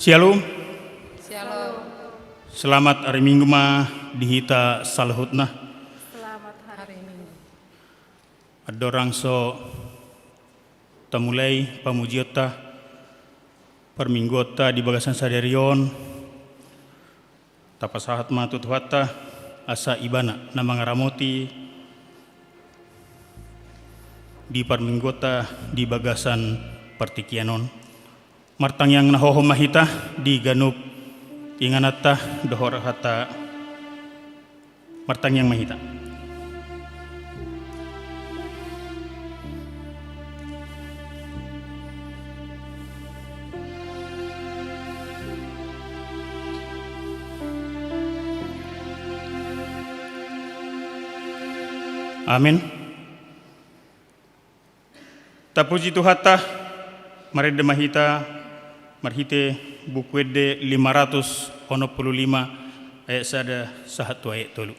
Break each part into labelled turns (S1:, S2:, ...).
S1: Shalom.
S2: Shalom.
S1: Selamat hari Minggu mah dihita salahutna.
S2: Selamat hari Minggu.
S1: Adorang so tamulai pamujiota perminggota di bagasan sadarion tapasahat matut wata asa ibana nama ngaramoti di perminggota di bagasan partikianon. Martang yang nahoho mahita di ganup inganata dohor hata martang yang mahita. Amin. Tapuji Tuhata marede mahita marhite buku ede 585 ayat sada sahatu ayat tolu.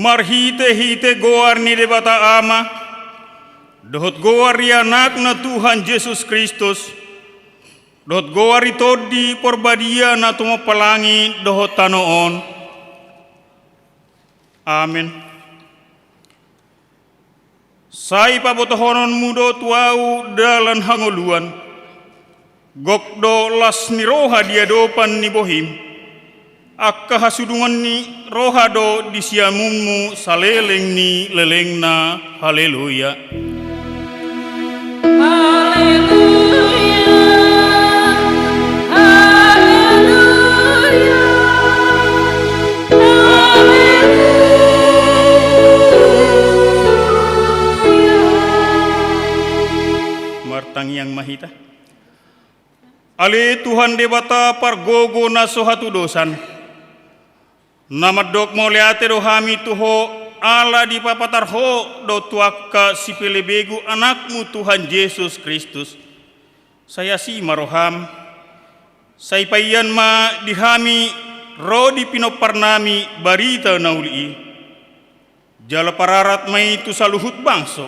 S1: Marhite-hite goar ni debata ama dohot goar ya nakna Tuhan Yesus Kristus dohot goar itodi porbadia na tumo palangi dohot tanoon. Amin. Sai pabotohonon mudo tuau dalan hangoluan gokdo las ni roha dia dopan ni bohim akka hasudungan ni rohado di siamunmu saleleng ni lelengna. Haleluya.
S2: Haleluya. Haleluya. Haleluya.
S1: Martang yang mahita ale Tuhan debata pargogo na sohatu dosan namadok moleate rohami tuho ala di papatar ho do tuaka si pelebegu anakmu Tuhan Yesus Kristus. Saya si maroham say payan ma dihami ro di pinoparnami barita nauli jala pararat may tu saluhut bangso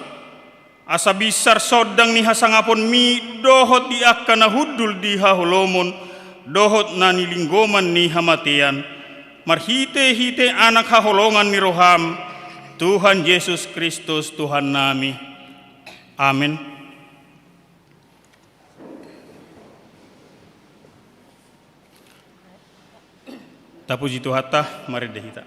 S1: asa bisar sodang ni hasangapon mi dohot di akka na hudul di haholomon dohot na nilinggoman ni hamatian marhite-hite anak haholongan ni roham, Tuhan Yesus Kristus Tuhan nami. Amin. Tapuji Tuhata, mari dehita.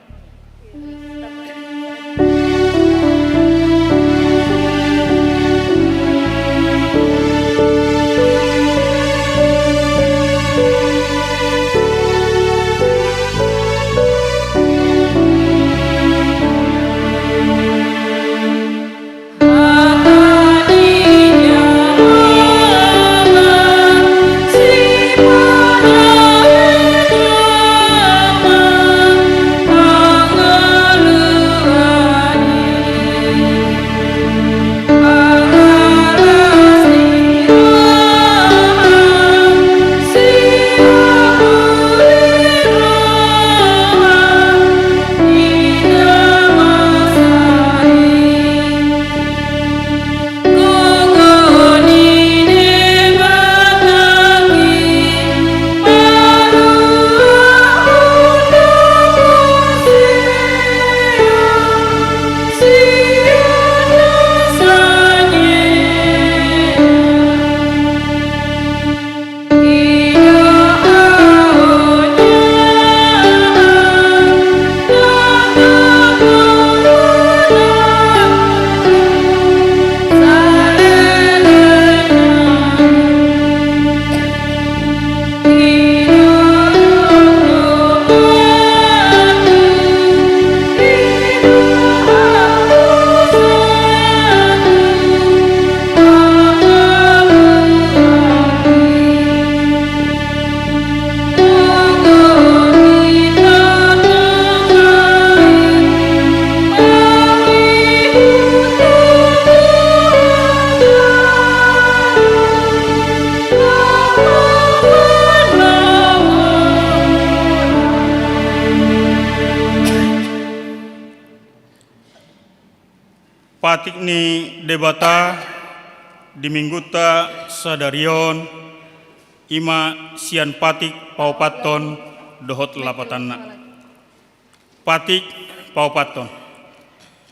S1: Patik ni debata di mingguta sadarion ima sian patik paupaton dohot lapatanna. Patik paupaton.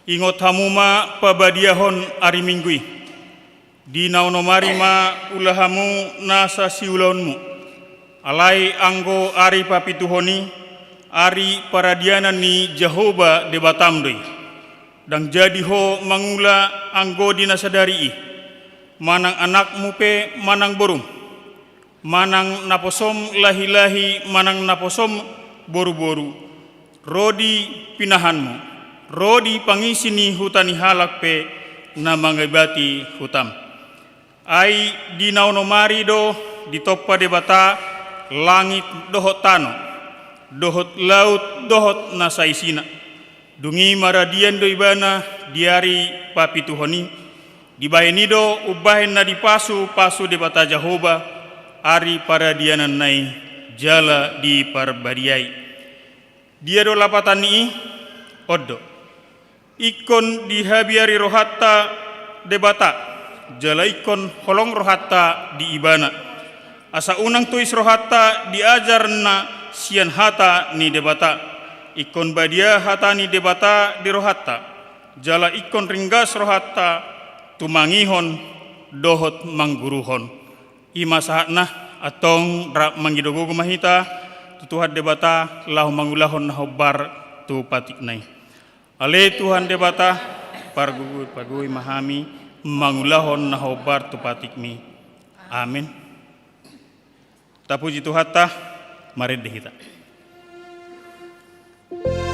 S1: Ingot hamuma pabadiahon ari minggui. Di naunomari ma ulahamu nasa siulaunmu. Alai anggo ari papituhoni ari paradianan ni Jehovah debatamdoi. Dan jadi ho mangula anggo dinasadari manang anakmu pe manang borum, manang naposom lahi-lahi manang naposom boru-boru, rodi pinahanmu, rodi pangisini hutani halak pe na mangibati hutam. Ai dinaunomari do ditoppa debata langit dohot tano, dohot laut dohot nasaisina. Dungi maradian do ibana diari papituhoni dibayani do ubahin na dipasu pasu debata Jehovah ari paradianan nai jala di parbadiai. Dia do lapatan ni oddo ikon dihabiari rohatta debata jala ikon holong rohatta di ibana asa unang tuis rohatta diajar na sian hata ni debata. Ikon badia hatani debata di rohatta jala ikon ringgas rohatta tumangihon dohot mangguruhon ima sahatna atong rak mangidogo mahita tutuhat debata lahu mangulahon nahobar tu patiknai ale Tuhan debata pargugui mahami mangulahon nahobar tu patikmi amin. Tapuji Tuhata mari dehita.
S2: Tuhan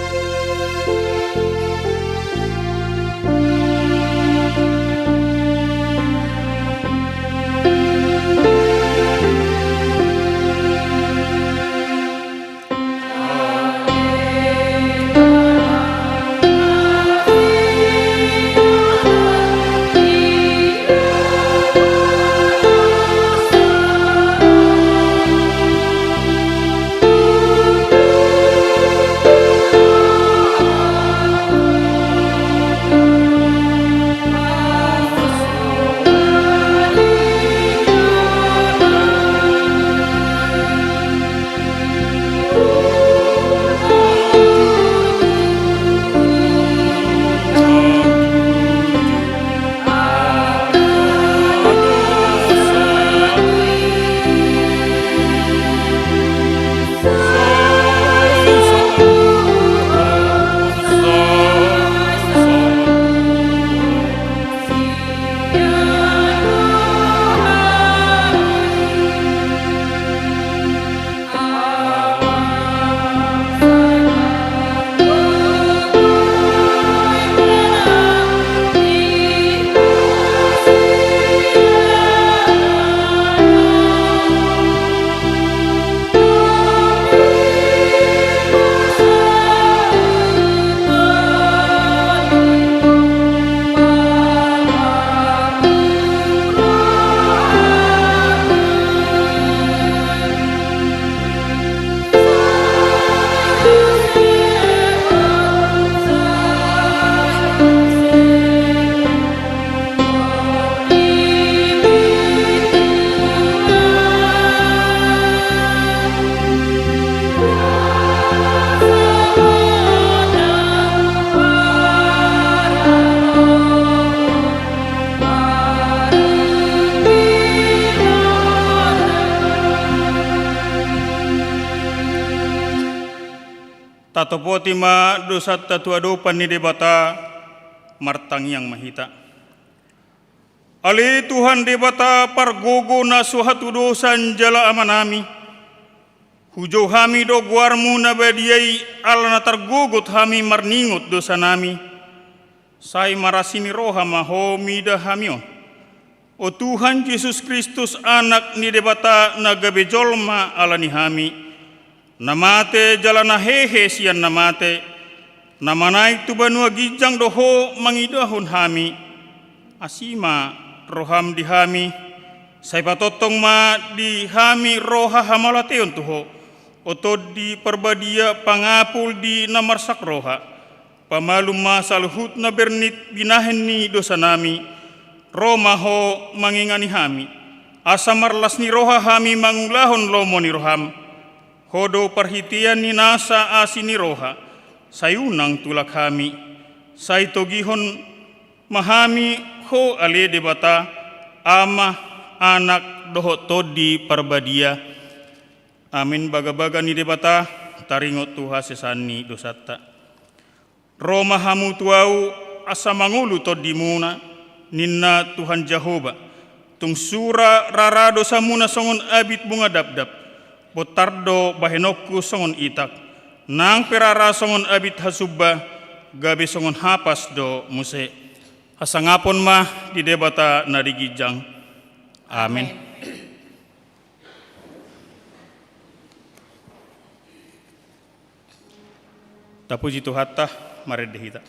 S1: tatopoti ma dosat tatua dopan ni debata martang yang mahita. Ali Tuhan debata pargogo na suhatu dosan jala amanami. Hujau hami do guarmu na badiai ala na targogot hami marningot dosa nami. Sai marasini roha mahomi dah hamio. O Tuhan Yesus Kristus anak ni debata na gabejolma ala ni hami. Namate jalana hehe sian namate. Namanai tu banua gijang doho mangidahun hami. Asima roham di hami. Sai patotong ma di hami roha hamalateon tuho. Oto di perbadia pangapul di namarsak roha. Pamalum ma saluhut na bernit binahen ni dosa nami. Roma ho mangingani hami. Asa marlas ni roha hami mangulahon lomo ni roham. Hodo perhitian ni nasa asi ni roha. Sayunang tulak hami. Say togihon mahami ho ale debata. Ama anak doho todi perbadia. Amin baga-baga ni debata taringot tuha sesani dosata. Roma hamu tuau asa mangulu todimuna ninna Tuhan Jehovah. Tung sura rara dosamuna songon abit bunga dap-dap. Botardo bahenokku songon itak. Nang perara songon abit hasubba gabe songon hapas do muse. Hasangapon mah di debata nadigijang. Amin. Tapuji Tuhatta maredehita.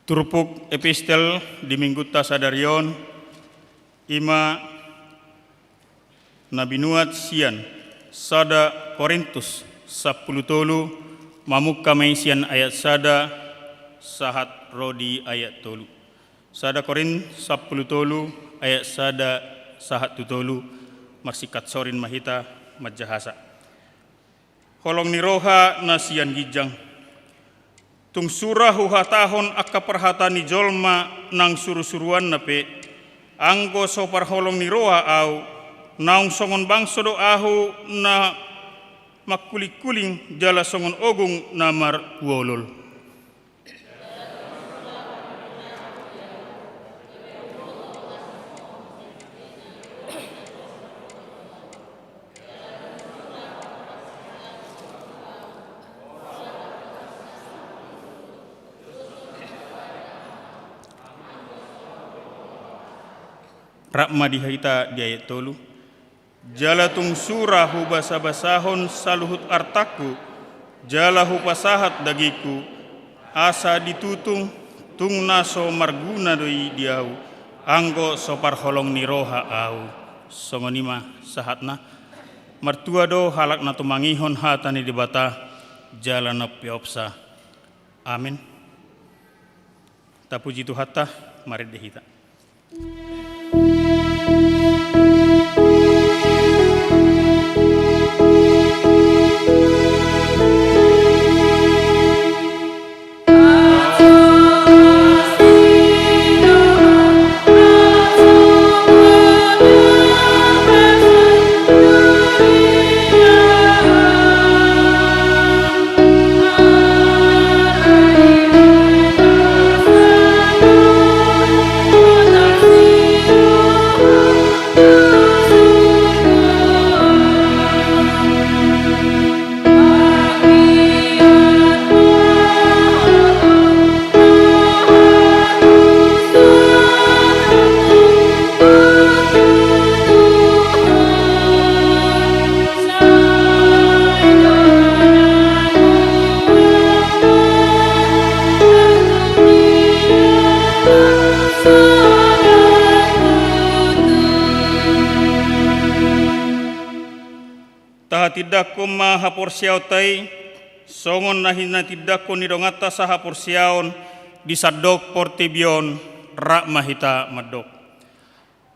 S1: Turupuk epistel di minggu tasadarion ima nabinuat sian sada Korintus 10 tolu mamuk kamay sian ayat sada sahat rodi ayat tolu. Sada Korin 10 tolu ayat sada sahat tolu marsikat sorin mahita majahasa. Holong ni roha na sian gijang. Tung surah huhatahon akka perhata ni jolma nang suru-suruan nape anggo so parholong ni roha au naung songon bangso do ahu na makulik-kuling jala songon ogung namar wolol. Rakma dihita di ayat tolu. Jala tung surah hu basa-basahon saluhut artaku. Jala hu pasahat dagiku. Asa ditutung tung naso marguna doi diau. Anggo sopar holong ni roha au. Songonima sahatna. martua do halak na tumangihon hatani di bata jalan na piopsa. Amin. Tapuji tu hatta mari dehita. Tidak ko mahaporsiaw tay songon nahin na tidak ko nirongata sa haporsiaon di sadok portibion ra mahita madok.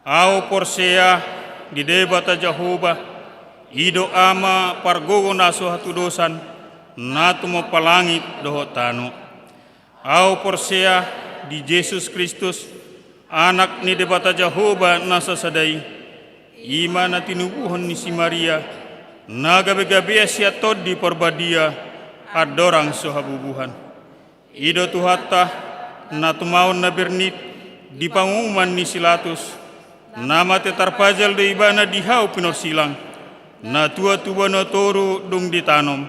S1: Au porsia di debata Jehovah ido ama pargogo naso hatudosan natumo palangit dohotano. Au porsia di Yesus Kristus anak ni debata Jehovah nasa sadai ima na tinubuhon ni si Maria na gabi-gabi siya tod di porbadia adorang sohabubuhan. Ido tuhata na tumaon na bernit di panguman ni Silatus na matetarpajal do iba na dihaw pinorsilang na tua-tua no toro dong ditanom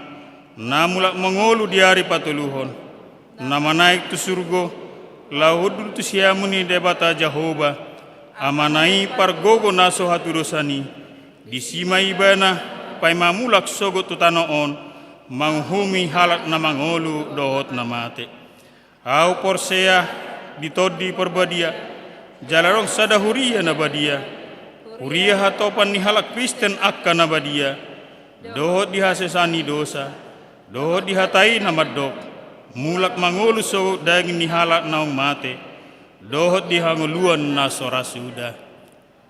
S1: na mulak mangolu di hari patuluhon na manaik tu surgo lahudul tu siamuni debata Jehovah amanai pargogo naso haturosani di sima ibana pai mamulak sogot tutanoon manghumi halak na mangolu dohot na mate. Au porsea ditodi perbadia jalarong sada huria na badia huria hatopan ni halak Kristen akka na badia dohot dihasesani dosa dohot dihatai na madok mulak mangolu sogot daging ni halak naong mate dohot dihanguluan na sorasuda.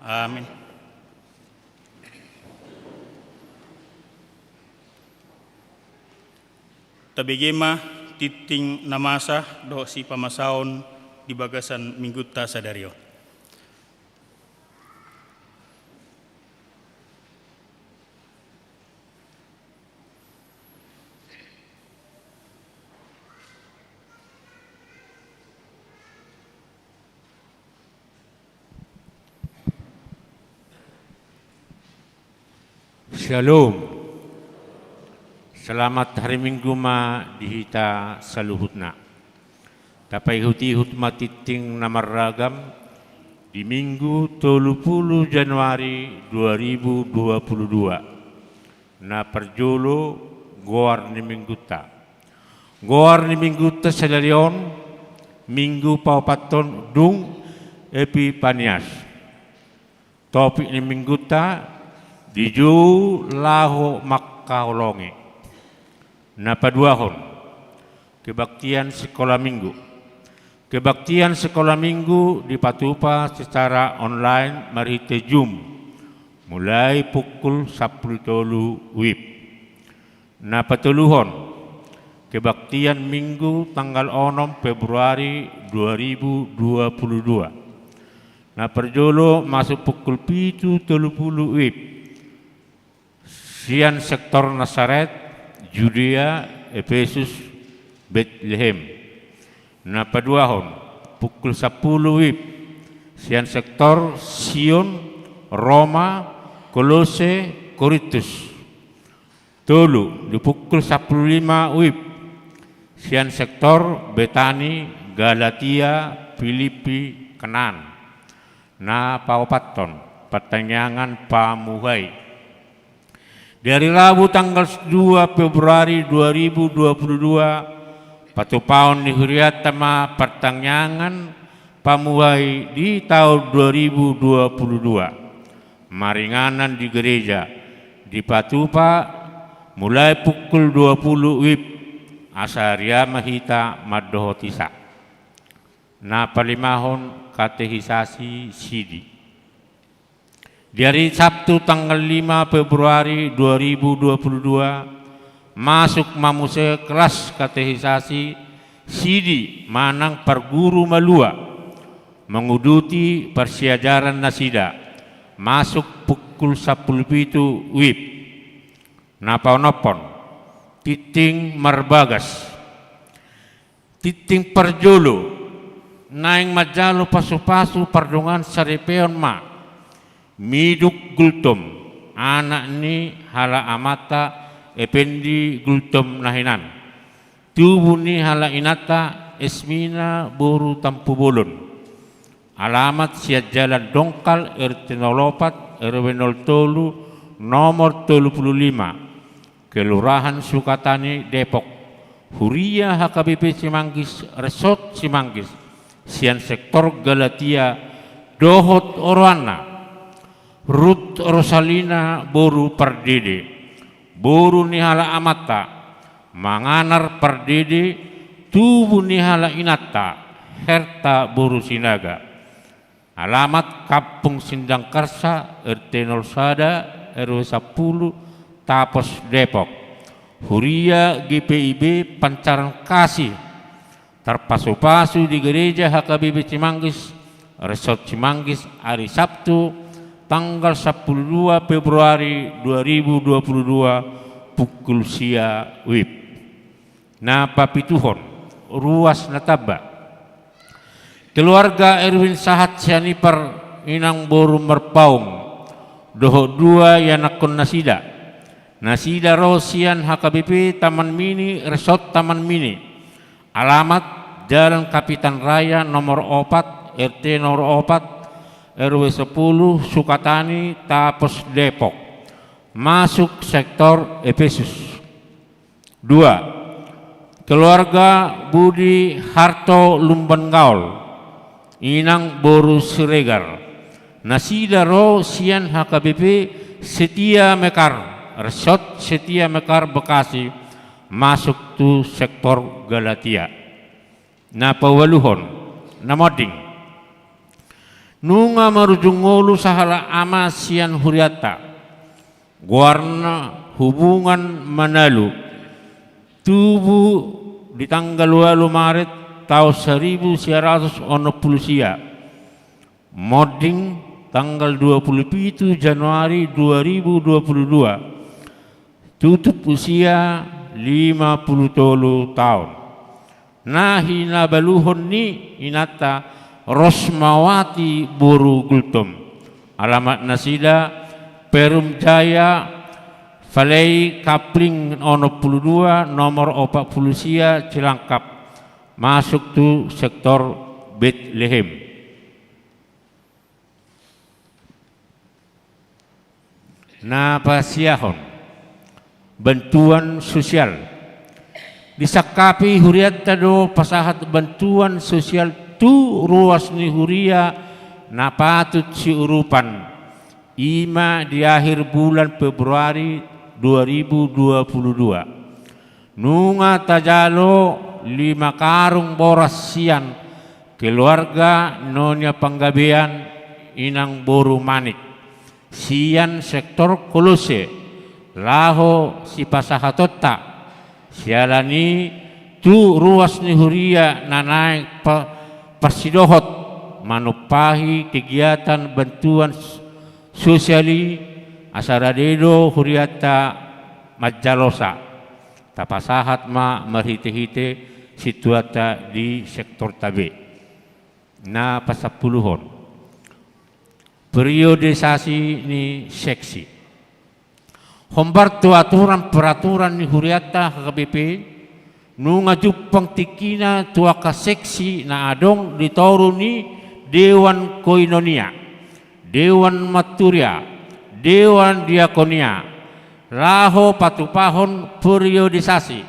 S1: Amin. Tabegema titing namasa do si pamasaon di bagasan minggutta sadario.
S3: Shalom. Selamat hari Minggu ma dihita saluhutna. Tapai hutihut matiting namarragam di Minggu 30 Januari 2022. Na perjolo goar ni Minggutta. Goar ni Minggutta sadalion Minggu paupaton dung Epipanias. Topik ni Minggutta diju laho makkaolonge. Na paduahon kebaktian sekolah minggu. Kebaktian sekolah minggu dipatupa secara online marite Zoom mulai pukul 10 WIB. Na patuluhon kebaktian minggu tanggal 6 Februari 2022. Na perjolo masuk pukul 7:30 WIB. Sian sektor Nazaret Judea, Efesus, Bethlehem. Na paduahon pukul 10 WIB. Sian sektor Sion, Roma, Kolose, Korintus. Tolu di pukul 15 WIB. Sian sektor Betani, Galatia, Filipi, Kenan. Na paupaton pertanyaan pamuhai. Dari Rabu tanggal 2 Februari 2022 patupaon di Huriatama pertanyaan pamuai di tahun 2022 maringanan di gereja di Patupa mulai pukul 20 WIB asaria mahita maddohotisa. Na palimahon katehisasi sidi. Di hari Sabtu tanggal 5 Februari 2022 masuk mamuse kelas katehisasi sidi manang perguru malua menguduti persiajaran nasida masuk pukul 10 WIB. Napa-nopon titing marbagas titing perjolo naing majalo pasu-pasu pardungan sarepeon ma miduk gultom anak ni hala amata ependi gultom nahinan tubuh ni hala inata esmina boru tampu bolon alamat siat jalan dongkal RT 04 RW 03 nomor 35 Kelurahan Sukatani Depok Huria HKBP Cimanggis Resort Cimanggis Sian sektor Galatia Dohot Orwana Ruth Rosalina Boru Pardede Boru Nihala Amata Manganar Pardede Tubuh Nihala Inata Herta Boru Sinaga. Alamat Kampung Sindang Karsa RT 01 RW 10 Tapos Depok Huria GPIB Pancaran Kasih terpasu-pasu di gereja HKBP Cimanggis Resort Cimanggis hari Sabtu tanggal 12 Februari 2022 pukul sia WIB. Na papituhon ruas nataba keluarga Erwin Sahat Sianipar inang boru merpaung doho dua yanakon nasida Rosian HKBP Taman Mini Resort Taman Mini alamat Jalan Kapitan Raya nomor 4 RT nomor 4 RW 10 Sukatani Tapos Depok masuk sektor Efesus. 2. Keluarga Budi Harto Lumban Gaul inang boru Siregar nasida Rosian HKBP Setia Mekar Resort Setia Mekar Bekasi masuk tu sektor Galatia. Na pawaluhon namoding nunga marujungolu sahala ama sian huriata guarna hubungan manalu tubuh di tanggal 2 Maret tahun 1960 moding tanggal 27 Januari 2022 tutup usia 53 tahun. Nahi nabaluhon ni inata Rosmawati Boru Gultom alamat nasida Perum Jaya Falei Kapling ono 22 nomor 40 sia Cilangkap masuk tu sektor Bethlehem. Na pasiahon bantuan sosial disakapi huriat tado pasahat bantuan sosial tu ruas ni huria na patut si urupan ima di akhir bulan Februari 2022 nunga tajalo 5 karung boras sian keluarga Nonya Panggabean inang boru manik sian sektor Kolose laho si pasahatota sialani tu ruas ni huria nanai persidohot manupahi kegiatan bantuan sosiali asaradedo huriata majalosa tapasahat ma merhite-hite situata di sektor tabe. Na pasapuluhon periodisasi ni seksi hombar tu aturan peraturan ni huriata HKBP nunga jupang tikina tuaka seksi na adong ditoru ni Dewan Koinonia, Dewan Maturia, Dewan Diakonia, laho patupahon periodisasi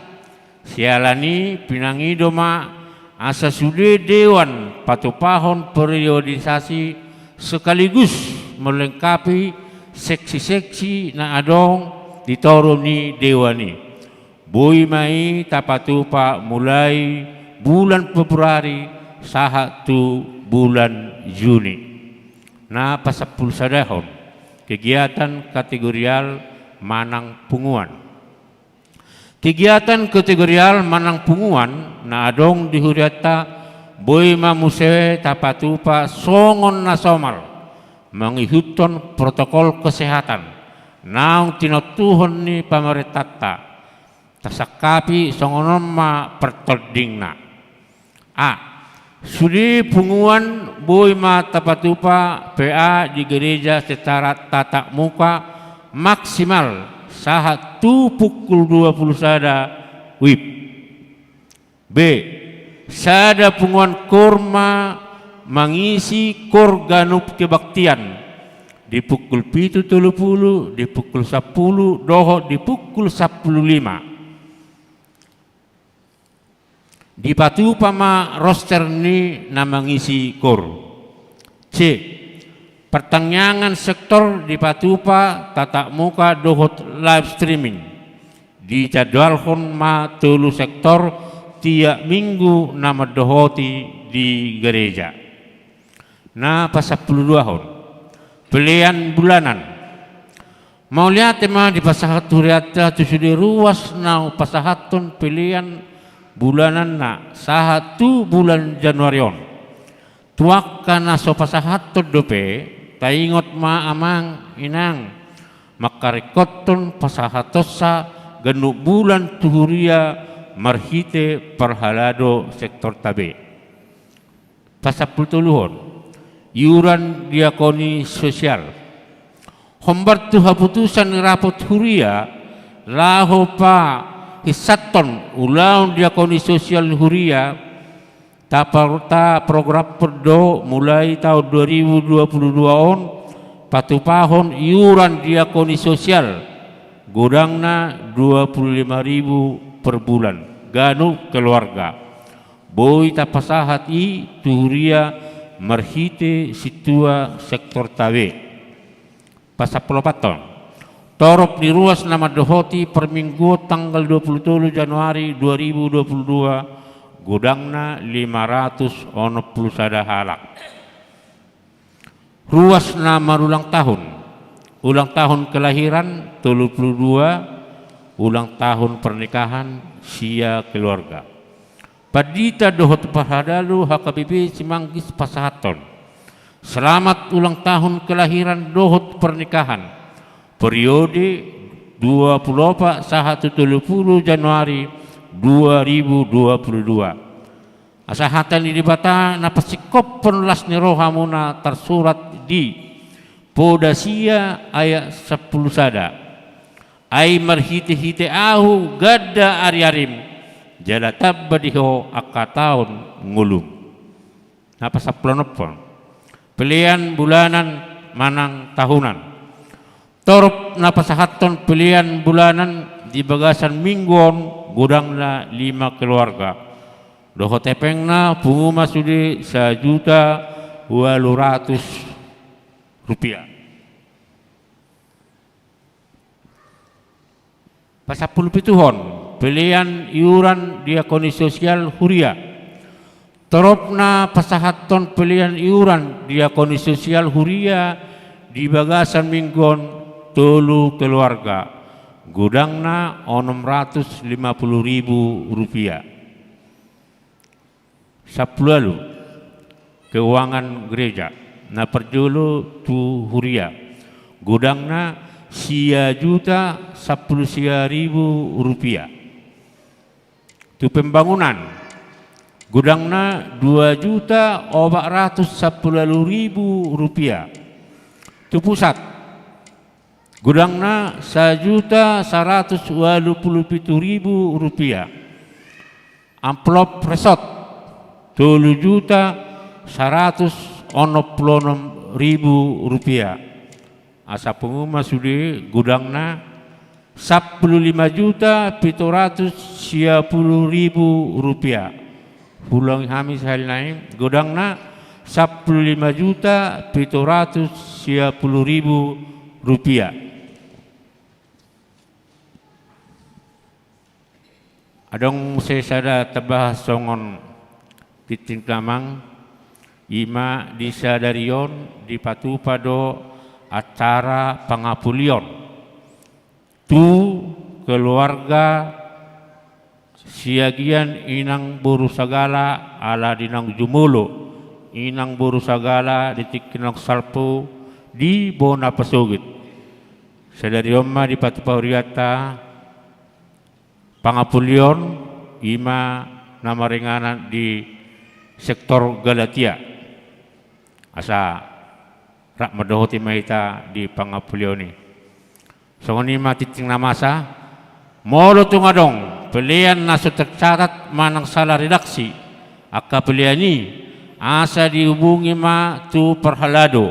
S3: sialani pinangidoma asa sude Dewan patupahon periodisasi sekaligus melengkapi seksi-seksi na adong ditoro ni dewa ni. Boy mai tapatupa mulai bulan Februari saha tu bulan Juni. Na pasapul sadahon kegiatan kategorial manang punguan. Kegiatan kategorial manang punguan na adong dihuriata boy mamusewe tapatupa songon nasional mengihuton protokol kesehatan naung tinutuhon ni pemerintah tasakapi songonon ma pertodingna. Sudi punguan boy ma tapatupa PA di gereja secara tatap muka maksimal saat pukul 20 sada WIB. B. Sada punguan korma mengisi kor ganup kebaktian di pukul 7.30, di pukul 10, doho di pukul 15. Di patupa ma roster ni na mengisi kor. C. Pertanyaan sektor di patupa tatap muka dohot live streaming dijadwalkan ma telu sektor tiap minggu nama dohoti di gereja. Nah pas 10 tahun pilihan bulanan mau lihat tema di pasahat turiata tu sudah ruas nau pasahatun pilihan bulanan na satu bulan Januarion tuak kana so pasahatun dope taingot ma amang inang makarikoton pasahatosa genuk bulan tuhuria marhite perhalado sektor tabe. Pasapultuluhon iuran diakoni sosial. Hombar tu haputusan rapot huria laho pa hisaton ulang diakoni sosial huria taparta program perdo mulai tahun 2022 on patupahon iuran diakoni sosial godangna 25.000 per bulan ganu keluarga boy tapasahat i tuhuria marhite situa sektor tawe pasapelopaton torop di ruas nama dohoti per minggu tanggal 27 Januari 2022 godangna 500 sada halak. Ruas nama ulang tahun kelahiran 32, ulang tahun pernikahan sia keluarga. Padita dohot pahadalu HKBP Cimanggis Pasahaton. Selamat ulang tahun kelahiran dohot pernikahan periode 24 sahat 30 Januari 2022. Asahatan di bata napasikop penlas ni rohamuna tersurat di Podasia ayat 10 sada. Ai marhite-hite ahu gadda ari-arim jala tabbadiho akataun ngulum. Napa saplonopon. Pilihan bulanan manang tahunan. Torop napasahaton pilihan bulanan di bagasan mingguon gudangna 5 keluarga. Doho tepengna punguma sudi 1.200.000 rupiah. Pasapul pituhon pilihan iuran diakoni sosial huria. Toropna pasahaton pilihan iuran diakoni sosial huria di bagasan mingguon tolu keluarga. Gudangna 650.000 rupiah. Sapulalu keuangan gereja na perjulu tu huria. Gudangna 1.010.000 rupiah. Tu pembangunan gudangna 2.410.000 rupiah. Tu pusat gudangna 1.127.000 rupiah. Amplop resort 3.166.000 rupiah. Asa penguma sudi gudangna 15.760.000 rupiah. Pulang hamis hal lain gudangna 15.760.000 rupiah. Adong sesada tabah songon titing lamang ima disadarion dipatupado acara pangapulion tu keluarga siagian inang buru sagala ala dinang jumulo inang buru sagala ditikinang salpo di bona pasugit sadarion ma dipatupauriata pangapulion ima namaringanan di sektor Galatia asa rak madohoti mahita di pangapulion ni so nima titing namasa molo tungadong pilihan naso tercatat manang salah redaksi aka pilihan ni asa dihubungi ma tu perhalado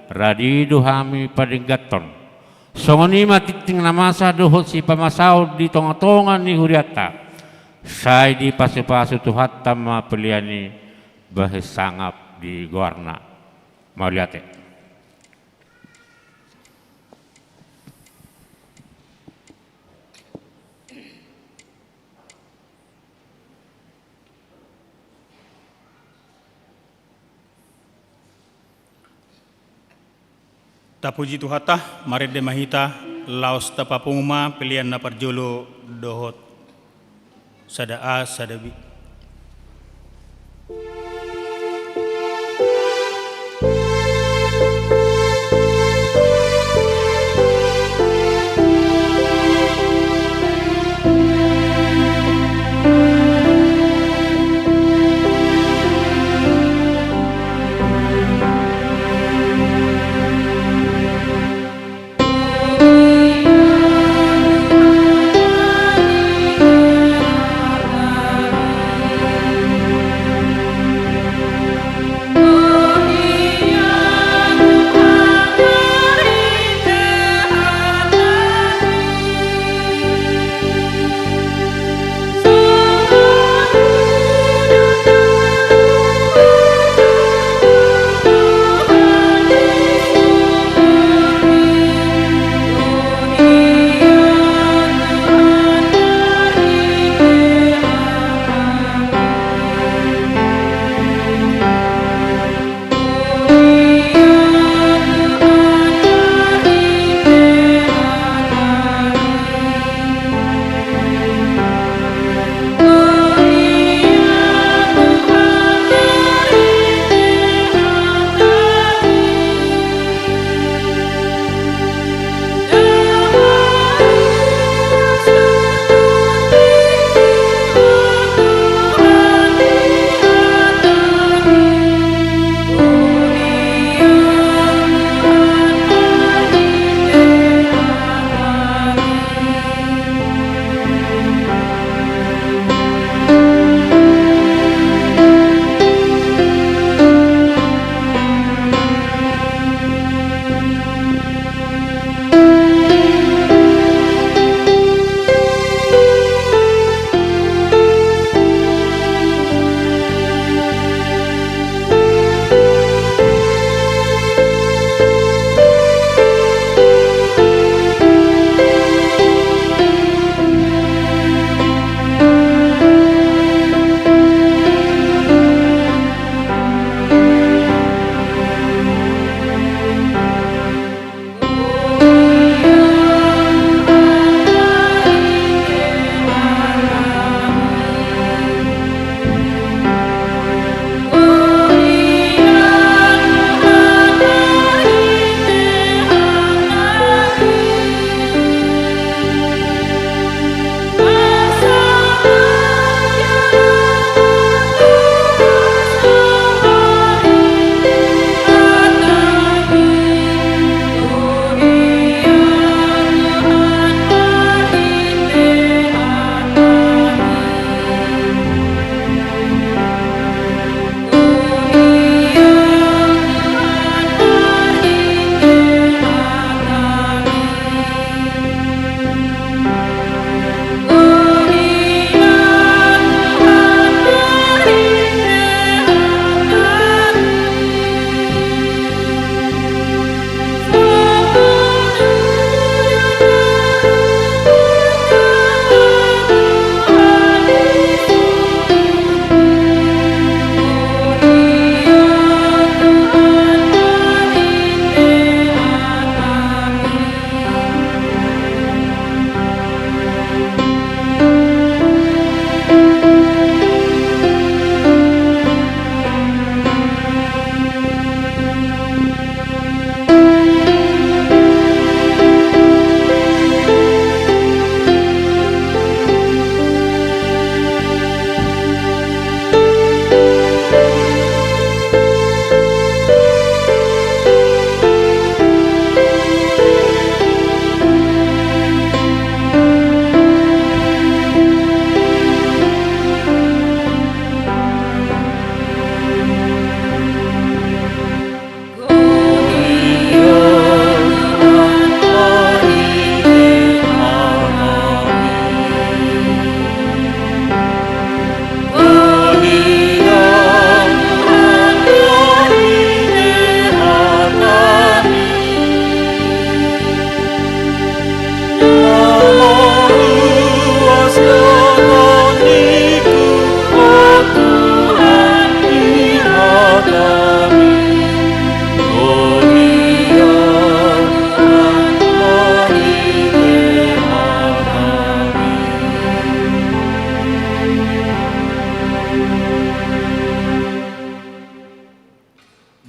S3: radido hami padinggaton songoni matiting namasa dohot si pamasaw di tonga-tongan ni huriata say di pasu-pasu tuhat tama peliani bahas sangap di guarna mauliate
S1: Tapuji Tuhatah, marit de mahita, laos tapapungma pilihan na parjolo dohot. Sada A, sada B.
S2: Amen.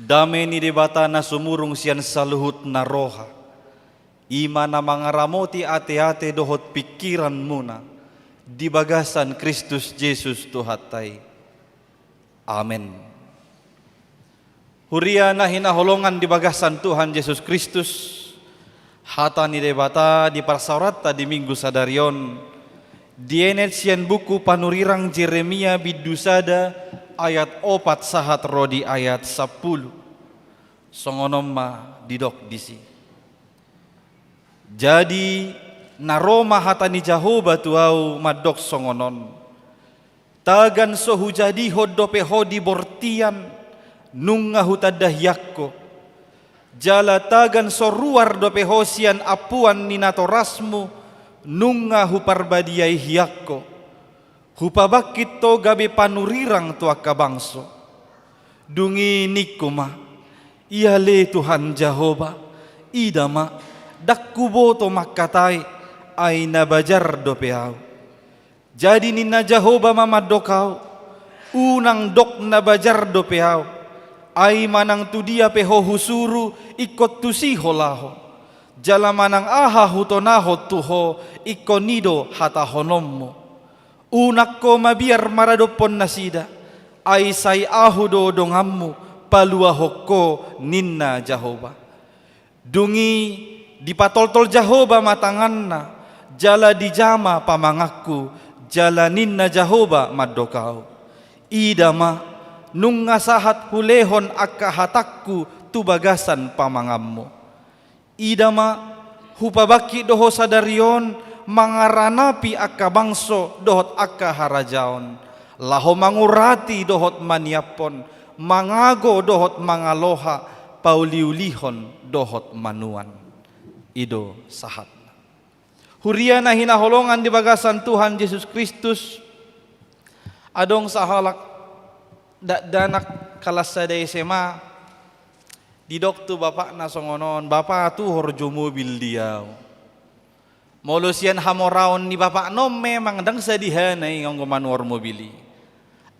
S4: Dame ni debata na sumurong siyan sa luhut na roha. Ima na mga ramoti ate-ate dohot pikiran muna. Di bagasan Kristus Jesus tuhatay. Amen. Huria na hinahulongan di bagasan Tuhan Yesus Kristus. Hata ni debata di parsaurata di minggu sadarion. Dienet sian buku panurirang Jeremia bidusada ayat 4 sahat rodi ayat 10. Songonom ma didok disi. Jadi naroma hata ni Jehovah tuau madok songonon. Tagan sohu jadi hodope hodi bortian nunga hutadah yakko. Jala tagan soruar dope hosian apuan ninatorasmu nunga huparbadiai hiyakko. Hupabakit to gabe panurirang tua kabangso. Dungi nikuma iale Tuhan Jehovah idama dakkuboto makkatai ay nabajar dopeau. Jadi nina Jehovah mamadokau unang dok nabajar dopeau ay manang tu dia peho husuru ikot tusiho laho jala manang aha hutonaho tuho ikonido hata honommo unak ko mabiar maradopon nasida ay say ahudo dongammu palua hokko ninna Jehovah. Dungi dipatoltol Jehovah matanganna jala dijama pamangaku jala ninna Jehovah madokau idama nung ngasahat hulehon akka hatakku tubagasan pamangammu. Idama hupabaki doho sadarion mangaranapi akka bangso dohot akka harajaon. Laho mangurati dohot maniapon mangago dohot mangaloha pauliulihon dohot manuan. Ido sahat. Huria na hinaholongan di bagasan Tuhan Yesus Kristus adong sahalak danak kalas sada SMA di doktu bapak na songonon bapak tu horjo mobil diaw molosian hamoraon ni bapak no memang dang sadihan ay ngong manuor mobili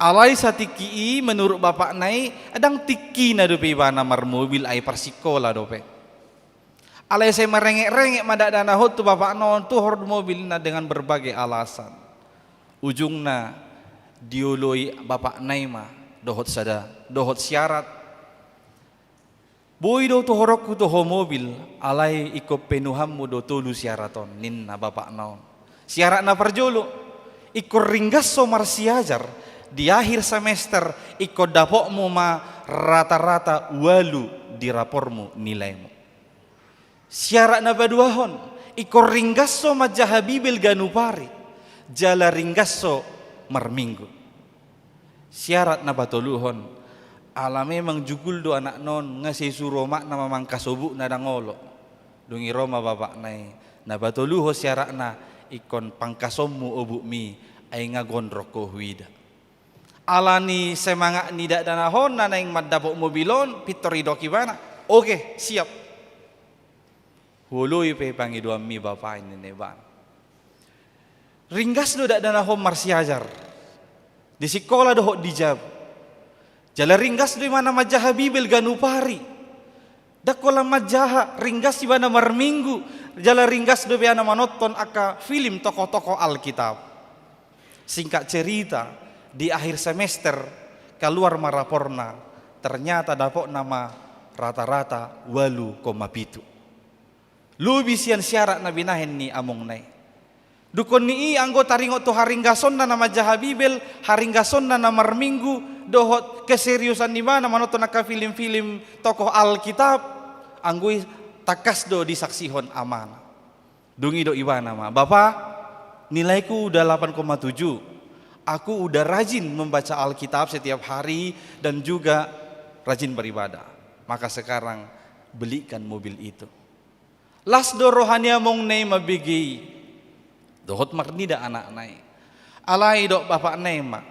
S4: alay sa tiki menurut bapak nai adang tiki na dope bana mar mobil ay persikola dope alay saya merengek-rengek madadana hot tu bapak non tu hor mobil na dengan berbagai alasan ujungna dioloi bapak nai mah dohot sada, dohot syarat. Boy do to horokku to ho mobil, alay iko penuhammu do tulu syaraton ninna bapak naon. Syarat na perjolo, iko ringgaso marsiajar di akhir semester iko dapokmu ma rata-rata walu di rapormu nilaimu. Syarat na baduahon, iko ringgaso majahabibil ganupari, jala ringgaso marminggu. Syarat na batoluhon ala memang jugul do anak non ngasih suroma na mamang kasobuk na dangolo dungi Roma bapak nai na batoluho syarat na ikon pangkasommu obuk mi ay ngagondrok ko huida ala ni semangat ni dak danahon na naing maddapok mobilon pitorido kibana oke siap hului pe pangiduan mi bapak ini neban ringgas do dak danahon marsiajar di sekolah dohok dijab. Jala ringgas di mana majaha Bibel ganupari. Dakola majaha ringgas di mana marminggu. Jala ringgas do biana manoton aka film tokoh-tokoh Alkitab. Singkat cerita di akhir semester keluar maraporna ternyata dapok nama rata-rata 8,7. Lubisian syarat na binahen ni among nai. Dukon ni anggota ringot to haringgason na nama jaha Bibel, haringgason na namar minggu, dohot keseriusan di mana manoton naka film-film tokoh Alkitab, anggui takas do disaksihon amanah. Dungi do iwana ma, Bapak, nilaiku udah 8,7. Aku udah rajin membaca Alkitab setiap hari dan juga rajin beribadah. Maka sekarang belikan mobil itu. Las do rohania mong nei mabigi. Dohot marnida anak nai. Alai dok bapak nema.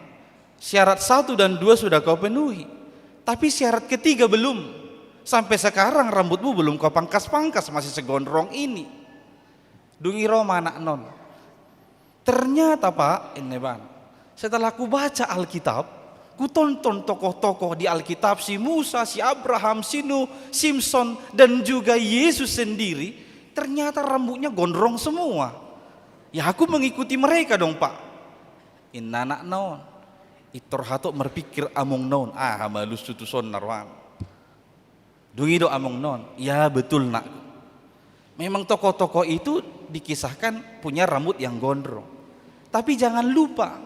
S4: Syarat 1 dan 2 sudah kau penuhi. Tapi syarat ketiga belum. Sampai sekarang rambutmu belum kau pangkas-pangkas masih segondrong ini. Dungi Roma anak non. Ternyata Pak, ini bang. Setelah aku baca Alkitab, Ku tonton tokoh-tokoh di Alkitab, si Musa, si Abraham, si Nuh, Simpson, dan juga Yesus sendiri, ternyata rambutnya gondrong semua. Ya aku mengikuti mereka dong Pak. Inanak naon, itor hatok berpikir among naon, malus tutuson narwan. Dungi do among naon, ya betul nak. Memang tokoh-tokoh itu dikisahkan punya rambut yang gondrong. Tapi jangan lupa,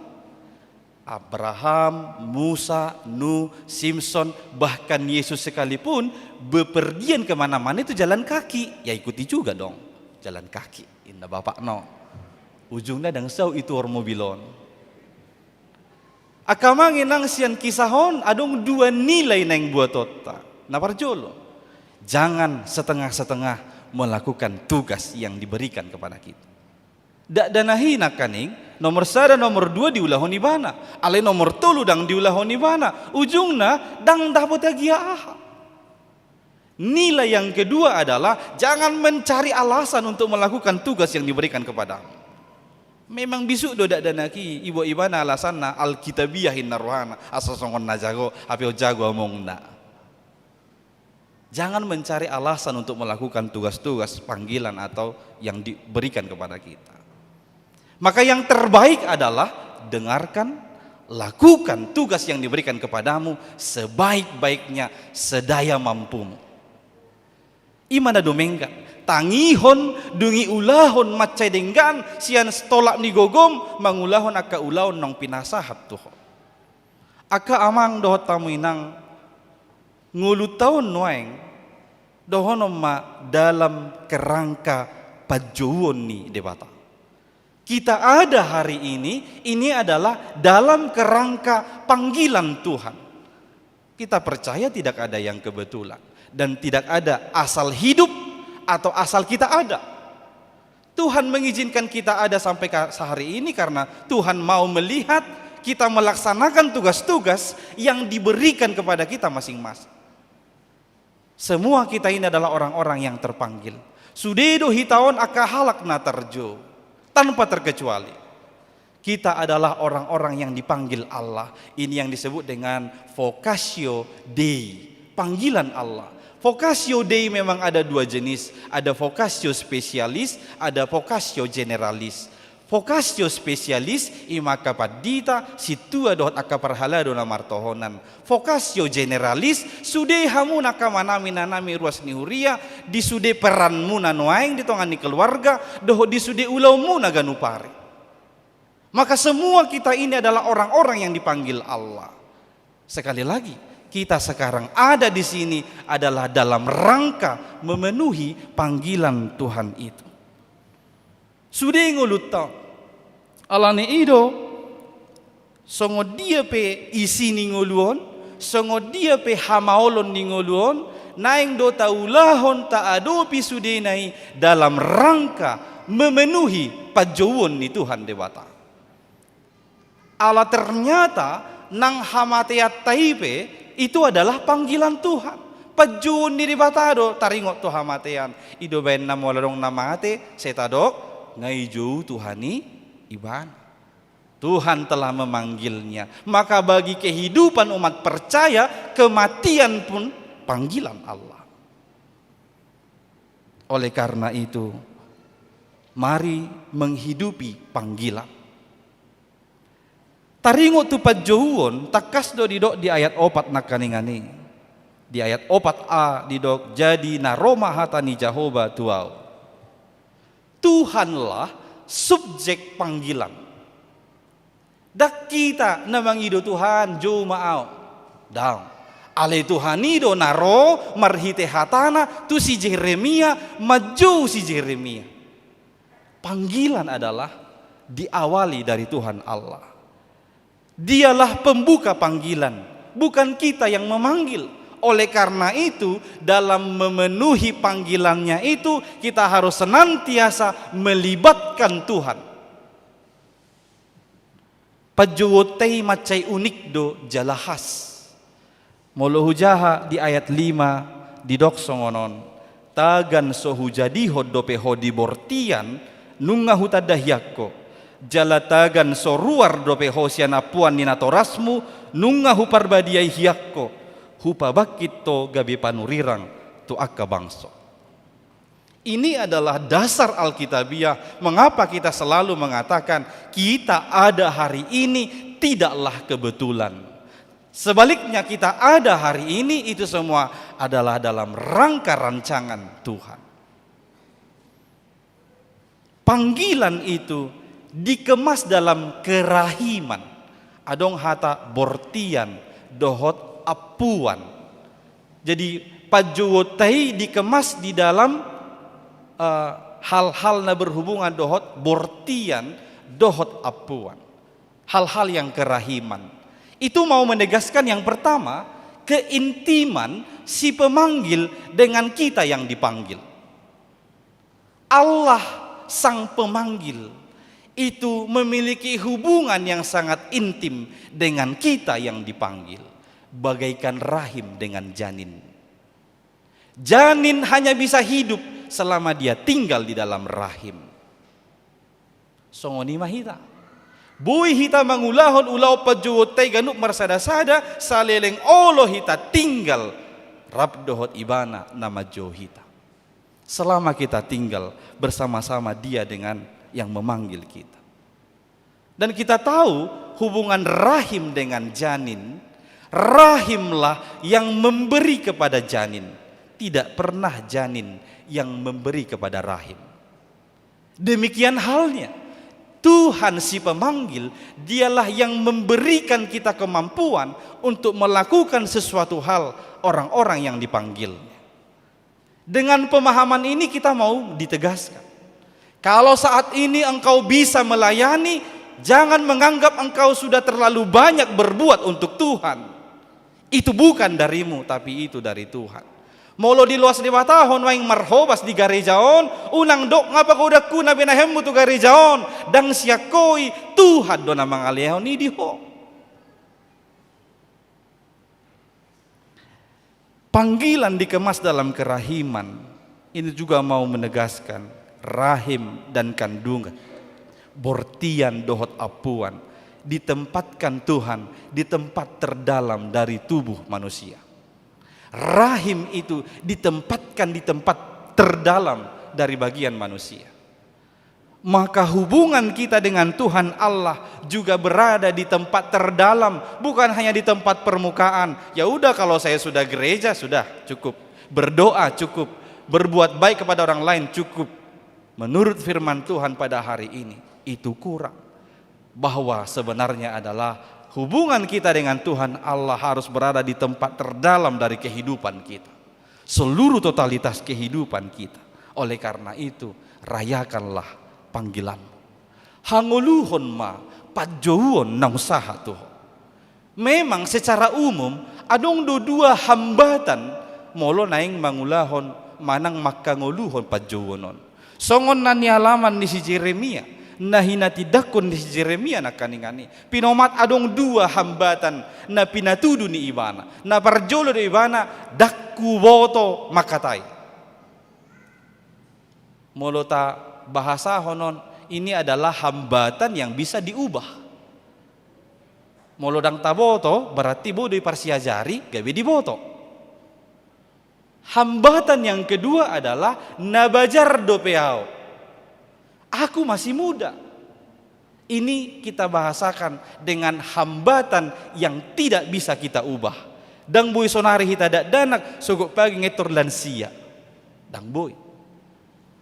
S4: Abraham, Musa, Nuh, Simpson, bahkan Yesus sekalipun bepergian kemana-mana itu jalan kaki. Ya ikuti juga dong, jalan kaki. Indah bapak no. Ujungnya dangsau itu or mobilon. Akamangin nang sian kisahon adong dua nilai neng buat tota. Naparjolo. Jangan setengah-setengah melakukan tugas yang diberikan kepada kita. Dak danahina kaning nomor 1 nomor 2 diulahon ibana, ale nomor 3 dang diulahon ibana, ujungna dang dapat agia aha. Nilai yang kedua adalah jangan mencari alasan untuk melakukan tugas yang diberikan kepadamu. Memang bisu do dak danaki ibu ibana alasanna alkitabiyahin narwana asasongon najago apio jago amongna. Jangan mencari alasan untuk melakukan tugas-tugas panggilan atau yang diberikan kepada kita. Maka yang terbaik adalah dengarkan, lakukan tugas yang diberikan kepadamu sebaik-baiknya, sedaya mampumu. Imana domengga, tangihon, dungi ulahon, macai denggan, sian stolak ni gogom, mangulahon aka ulahon nong pinasahat tuh. Aka amang dohot tamu inang, ngulutahon noeng, dohonom ma dalam kerangka pajuon ni debata. Kita ada hari ini adalah dalam kerangka panggilan Tuhan. Kita percaya tidak ada yang kebetulan dan tidak ada asal hidup atau asal kita ada. Tuhan mengizinkan kita ada sampai sehari ini karena Tuhan mau melihat kita melaksanakan tugas-tugas yang diberikan kepada kita masing-masing. Semua kita ini adalah orang-orang yang terpanggil. Sudedo hitaon aka halak natarjo. Tanpa terkecuali kita adalah orang-orang yang dipanggil Allah. Ini yang disebut dengan vocatio Dei, panggilan Allah. Vocatio Dei memang ada dua jenis, ada vocatio spesialis, ada vocatio generalis. Vocatio spesialis imaka padita situa dohot aka parhala dona martohonan. Vocatio generalis sude hamu naka manami nanami ruas nihuria di sude peranmu nanoaing di tongani keluarga dohot di sude ulaumu naganupari. Maka semua kita ini adalah orang-orang yang dipanggil Allah. Sekali lagi, kita sekarang ada di sini adalah dalam rangka memenuhi panggilan Tuhan itu. Sude ngulutang alane ido songo dia pe isi ningoluon, songo dia pe hamaolon ningoluon, naing do taulahon ta adopi sudenai dalam rangka memenuhi pajauan ni Tuhan dewata. Allah ternyata nang hamateat taipe itu adalah panggilan Tuhan. Pajauan ni debatado taringot to hamatean ido ben namolarong namate setadok ngaijo Tuhani Iban. Tuhan telah memanggilnya. Maka bagi kehidupan umat percaya, kematian pun panggilan Allah. Oleh karena itu, mari menghidupi panggilan. Taringo tu pajauon takas do didok di ayat 4 nakaningani. Di ayat 4a didok jadi naroma hatani Jahoba tuau. Tuhanlah subjek panggilan. Dak kita namang ido Tuhan jo maau. Daun. Ale Tuhan ido naro marhite hatana tu si Jeremia maju si Jeremia. Panggilan adalah diawali dari Tuhan Allah. Dialah pembuka panggilan, bukan kita yang memanggil. Oleh karena itu, dalam memenuhi panggilannya itu, kita harus senantiasa melibatkan Tuhan. Pajuwotei macai unik do jalahas. Molohujaha di ayat 5 di doksongonon. Tagan sohujadi hodope hodi bortian nunga hutadahyakko. jalatagan soruar dope hosiana puan nina torasmu nunga hupar badiai hiakko hupa bakit to gabe panurirang tu akka bangso. Ini adalah dasar Alkitabiah mengapa kita selalu mengatakan kita ada hari ini tidaklah kebetulan. Sebaliknya kita ada hari ini itu semua adalah dalam rangka rancangan Tuhan. Panggilan itu dikemas dalam kerahiman. Adong hata bortian dohot apuan. Jadi pajuwotai dikemas di dalam hal-hal na berhubungan dohot bortian dohot apuan. Hal-hal yang kerahiman. Itu mau menegaskan yang pertama, keintiman si pemanggil dengan kita yang dipanggil. Allah sang pemanggil itu memiliki hubungan yang sangat intim dengan kita yang dipanggil, bagaikan rahim dengan janin. Janin hanya bisa hidup selama dia tinggal di dalam rahim. Songoni mahita. Bui hita mangulahon ulau pajuwotai ganuk marsada-sada saleleng olo hita tinggal rabdohot ibana nama johita. Selama kita tinggal bersama-sama dia dengan yang memanggil kita. Dan kita tahu hubungan rahim dengan janin, rahimlah yang memberi kepada janin. Tidak pernah janin yang memberi kepada rahim. Demikian halnya Tuhan si pemanggil, dialah yang memberikan kita kemampuan untuk melakukan sesuatu hal orang-orang yang dipanggil. Dengan pemahaman ini kita mau ditegaskan. Kalau saat ini engkau bisa melayani, jangan menganggap engkau sudah terlalu banyak berbuat untuk Tuhan. Itu bukan darimu, tapi itu dari Tuhan. Molo di luas 5 tahun waing marhobas di garejaon, unang dok ngapa kau udah kuna benahemu tu garejaon, dang siakoi Tuhan dona mangalehon ni diho. Panggilan dikemas dalam kerahiman, ini juga mau menegaskan rahim dan kandungan, bortian dohot apuan, ditempatkan Tuhan di tempat terdalam dari tubuh manusia. Rahim itu ditempatkan di tempat terdalam dari bagian manusia. Maka hubungan kita dengan Tuhan Allah juga berada di tempat terdalam, bukan hanya di tempat permukaan. Ya udah, kalau saya sudah gereja sudah cukup, berdoa cukup, berbuat baik kepada orang lain cukup. Menurut firman Tuhan pada hari ini itu kurang. Bahwa sebenarnya adalah hubungan kita dengan Tuhan Allah harus berada di tempat terdalam dari kehidupan kita. Seluruh totalitas kehidupan kita. Oleh karena itu, rayakanlah panggilanmu. Hanguluhon ma pajouon nang usaha tuh. Memang secara umum adong dua hambatan molo naing mangulahon manang makanguluhon pajouonon. Songon nani halaman ni si Yeremia. Nahina tidakun di Yeremia nak kaningani. Pinomat adong dua hambatan na pinatudu ni ibana. Na parjolo di ibana dakku boto makatai. Molota bahasa honon ini adalah hambatan yang bisa diubah. Molodang taboto berarti bodo parsiajari gabe diboto. Hambatan yang kedua adalah nabajar dopeao. Aku masih muda. Ini kita bahasakan dengan hambatan yang tidak bisa kita ubah. Dang boy sonari hita danak sogok pagi ngetor lansia. Dang boy.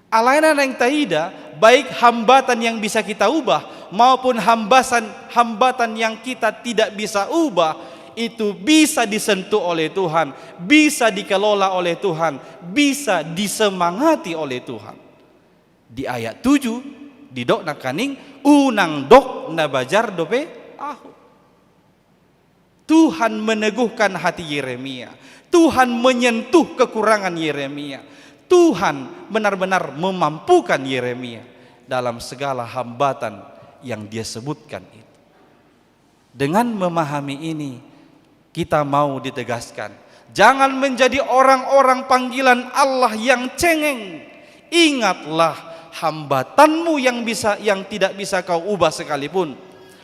S4: Alainan yang taida, baik hambatan yang bisa kita ubah maupun hambatan yang kita tidak bisa ubah, itu bisa disentuh oleh Tuhan, bisa dikelola oleh Tuhan, bisa disemangati oleh Tuhan. Di ayat 7 di dok nakaning unang dok nabajar dope ahu. Tuhan meneguhkan hati Yeremia. Tuhan menyentuh kekurangan Yeremia. Tuhan benar-benar memampukan Yeremia dalam segala hambatan yang dia sebutkan itu. Dengan memahami ini, kita mau ditegaskan, jangan menjadi orang-orang panggilan Allah yang cengeng. Ingatlah, hambatanmu yang tidak bisa kau ubah sekalipun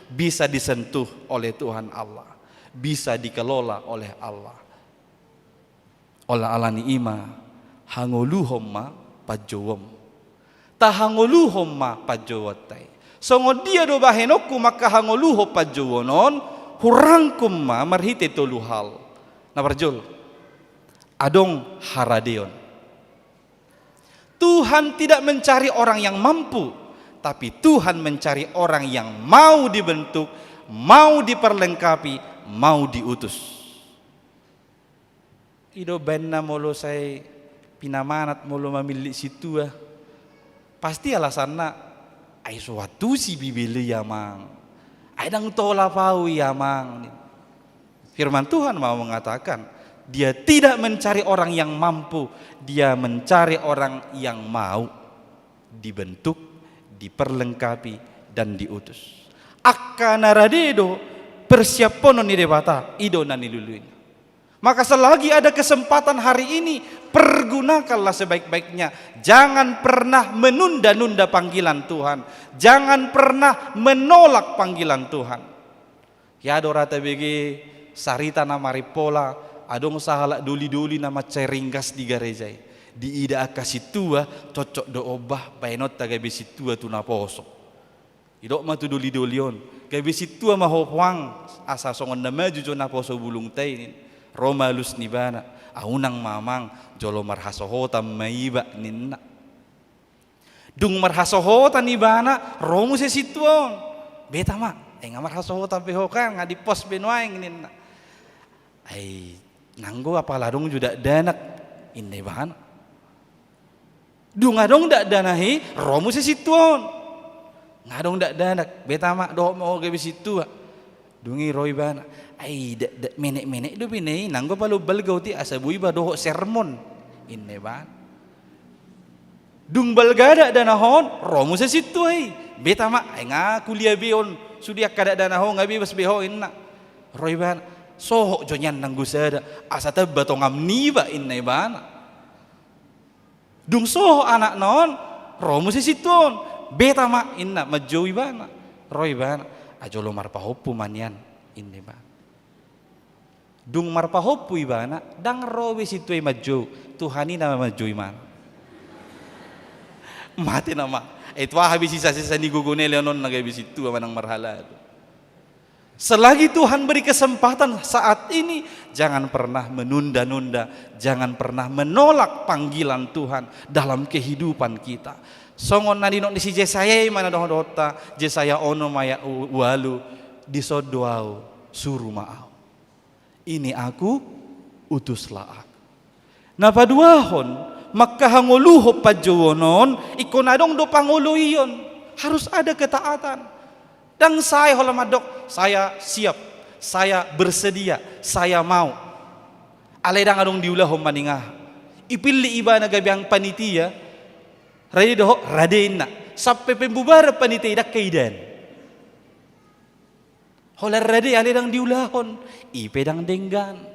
S4: bisa disentuh oleh Tuhan Allah, bisa dikelola oleh Allah. Ola alani ima hangoluhom ma pajowom, tahangoluhom ma pajowatai. Songo dia do bahenoku maka hangoluho pajowonon hurangkum ma marhite toluhal. Na parjol adong haradeon. Tuhan tidak mencari orang yang mampu, tapi Tuhan mencari orang yang mau dibentuk, mau diperlengkapi, mau diutus. Ido benna molo saya pinamanat molo memilih situ pasti alasanna ai suatu si bibili ya mang, ai dang tola pau ya mang. Firman Tuhan mau mengatakan dia tidak mencari orang yang mampu, dia mencari orang yang mau dibentuk, diperlengkapi dan diutus. Akka naradedo persiapono ni debata ido nani luluin. Maka selagi ada kesempatan hari ini, pergunakanlah sebaik-baiknya. Jangan pernah menunda-nunda panggilan Tuhan. Jangan pernah menolak panggilan Tuhan. Ya dorata bege sarita nama ripola, adong sahala duli-duli nama ceringgas di garejai. Di ida akasi tua cocok do obah paenot taga besi tua tu naposo. Idok ma tu duli-dulion. Gabesi tua ma hopwang asa songon nama jujo naposo bulung tay. Roma lus nibana aunang mamang jolo marhasohota maiba ninna dung marhasohota nibana romu se situon beta ma ngamar hasohota behokan ngadi pos benuaing ninna ai nanggo apala dong juda danak inne bana dung adong dak danahi romu se situon ngadong dak danak beta ma do mo ge situ dungi roy bana ai menek-menek do binai nanggo palu balgau ti asabui ba doho sermon inne ban dung balgada danahon romu se situ ai beta ma ai nga kuliah beon sudia kada danahon ngabi bas beho inna roy ban soho jonyan nanggo sada asata batongam niba inne ban dung soho anak non romu se situ beta ma inna majowi bana roy ban ajolo marpahopu manian inne ban dung marpahopu ibana dang rowe situ majo Tuhani nama majo iman mati nama itu habis sisa-sisa ni gugune leonon nagabi situ manang marhala. Selagi Tuhan beri kesempatan saat ini, jangan pernah menunda-nunda, jangan pernah menolak panggilan Tuhan dalam kehidupan kita. Songon nadi nok disi Jesaya mana doh dota Jesaya ono maya walu disodoau suruh maau. Ini aku, utuslah aku. Napa duahon maka hanguluho pajowonon ikon adong do panguluyon, harus ada ketaatan. Dan saya holamadok, saya siap, saya bersedia, saya mau. Aledang adong diulahom maningah. Ipili iba na gabiang panitia, radi doho radena, sampai pembubar panitia dak kaidan. Holar rade aledang diulahon, ipedang denggan.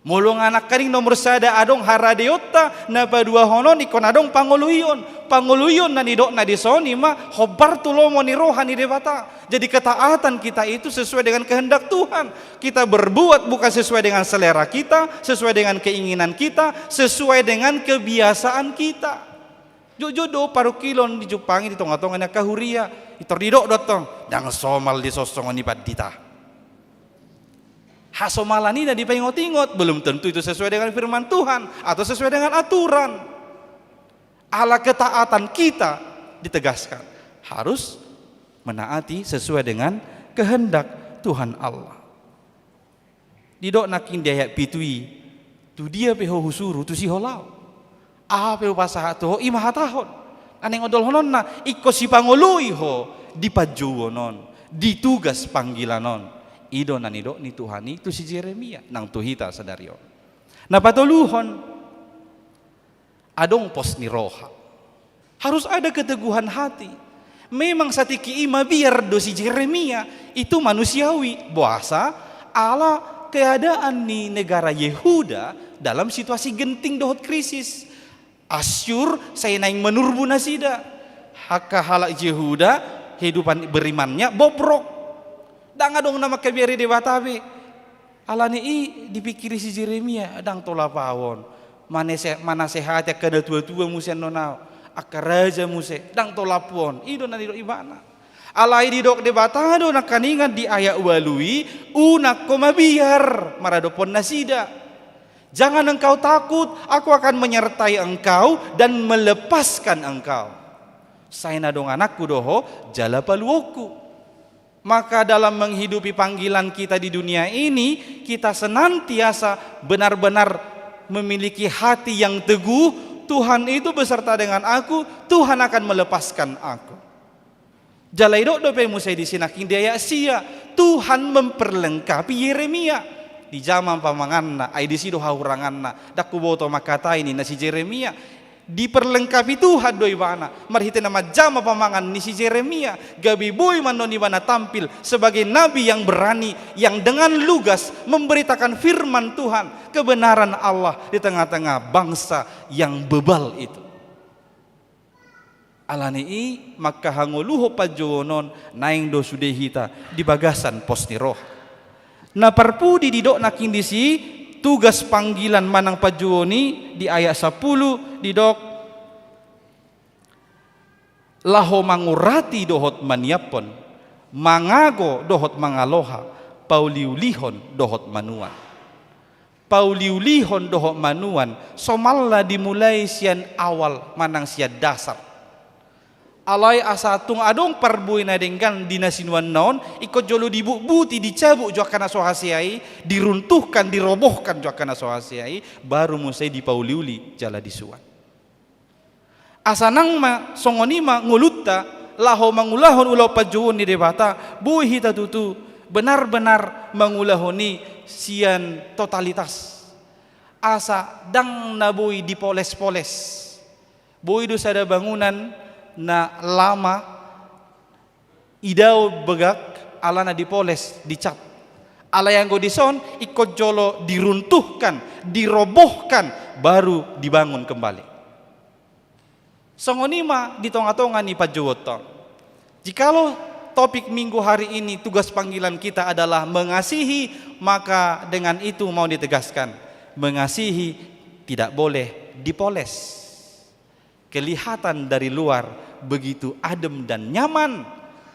S4: Molong anak karing nomor sada adong haradeota na padua honon ikon adong panguluyon na nidok na disoni ma hobar tulomo ni rohani debata. Jadi ketaatan kita itu sesuai dengan kehendak Tuhan. Kita berbuat bukan sesuai dengan selera kita, sesuai dengan keinginan kita, sesuai dengan kebiasaan kita. Jojo paru kilon di Jupangi di tonga-tonga na kahuria itor didok dotong dang somal di sosongon ni padita. Hasomalani dan dipengot-ingot belum tentu itu sesuai dengan firman Tuhan atau sesuai dengan aturan. Ala ketaatan kita ditegaskan harus menaati sesuai dengan kehendak Tuhan Allah. Didok nakin dia pitui tu dia peho husuru tu si holau. Peho pasaha tu imah tahun. Aneng odol honon na iko si pangului ho dipajuwonon, ditugas panggilanon. Ido na nido ni Tuhani tu si Jeremia nang tuhita sadario. Na patuluhon adong pos ni roha. Harus ada keteguhan hati. Memang satiki ima biar do si Jeremia itu manusiawi, bahasa ala keadaan ni negara Yehuda dalam situasi genting dohot krisis. Asyur saya naing menurbu nasida. Haka halak Yehuda kehidupan berimannya bobrok. Dang dong nama kebiari di Batabe. Alani dipikiri si Jeremia dang tola pawon. Mana sehat ya kada tua-tua musen nonau. Akar raja muse dang tola puon. Ido na didok ibana. Alai didok de Batado na kaningan di ayat walui unak komabiar maradopon nasida. Jangan engkau takut, aku akan menyertai engkau dan melepaskan engkau. Saya nadong anakku doho, jala paluoku. Maka dalam menghidupi panggilan kita di dunia ini, kita senantiasa benar-benar memiliki hati yang teguh. Tuhan itu beserta dengan aku, Tuhan akan melepaskan aku. Jalai dok dope musai di sinaking daya sia. Tuhan memperlengkapi Yeremia. Di zaman pamanganna, ay di sido hauranganna, daku boto makata ini na si Jeremia diperlengkapi Tuhan doi bana. Marhite nama jama pamangan ni si Jeremia, gabi boy manon di bana tampil sebagai nabi yang berani, yang dengan lugas memberitakan firman Tuhan, kebenaran Allah di tengah-tengah bangsa yang bebal itu. Alani maka hangoluho pajonon naing do sudehita di bagasan posni roh. Na parpudi didok nakin disi tugas panggilan manang pajuoni di ayat 10 didok laho mangurati dohot maniapon mangago dohot mangaloha pauliulihon dohot manuan. Pauliulihon dohot manuan somalla dimulai sian awal manang sian dasar. Alai asa tung adong parbui na denggan dinasinuan naon ikut jolo dibuti dicabuk jo kana sohasiai diruntuhkan dirobohkan jo kana sohasiai baru musai dipauliuli jala disuan. Asa nang ma songoni ma ngulutta laho mangulahon ulau pajuun ni debata bui hita tutu benar-benar mangulahoni sian totalitas. Asa dang nabui dipoles-poles. Bui do sada bangunan na lama idau begak alana dipoles dicat ala yang godison ikut jolo diruntuhkan dirobohkan baru dibangun kembali. Songonima di tonga-tonga ni pajuwoto. Jikalau topik minggu hari ini tugas panggilan kita adalah mengasihi, maka dengan itu mau ditegaskan mengasihi tidak boleh dipoles. Kelihatan dari luar begitu adem dan nyaman,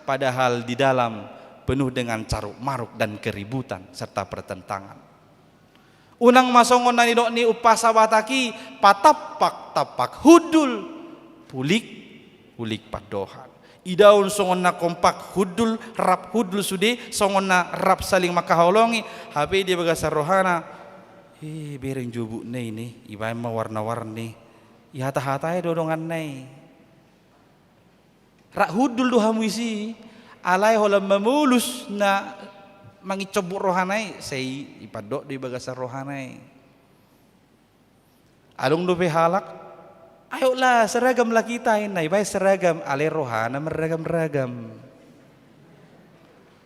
S4: padahal di dalam penuh dengan caruk maruk dan keributan serta pertentangan. Unang masongon na nidok ni upasawataki patapak tapak hudul pulik padohan. Idaun songon na kompak hudul rap hudul sude songon na rap saling makaholongi HP dia bagasa rohana bereng jubu ini ibae warna-warni ihata-hatai dodongan nai rak hudul dohamu isi alai holam memulus na mangicobuk rohanai sei ipadok di bagasa rohanai adong dope halak ayolah seragamlah kita ini baik seragam ale rohana meragam-ragam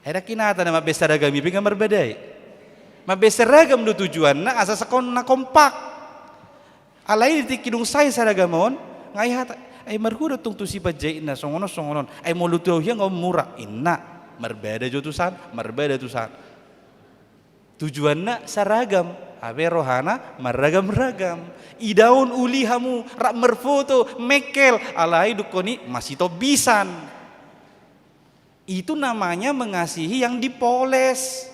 S4: heda kinata nama beseragam ipi gambar bedai ma beseragam do tujuan na asa sekon na kompak alai di kidung saya saragamon ngai hata ay marhudo tung tu si bajai na songonon ay molutu hiang ngom murah inna berbeda jotusan berbeda tusan tujuanna saragam abe rohana meragam-ragam idaun ulihamu rak merfoto mekel alai dukoni masih to bisan itu namanya mengasihi yang dipoles.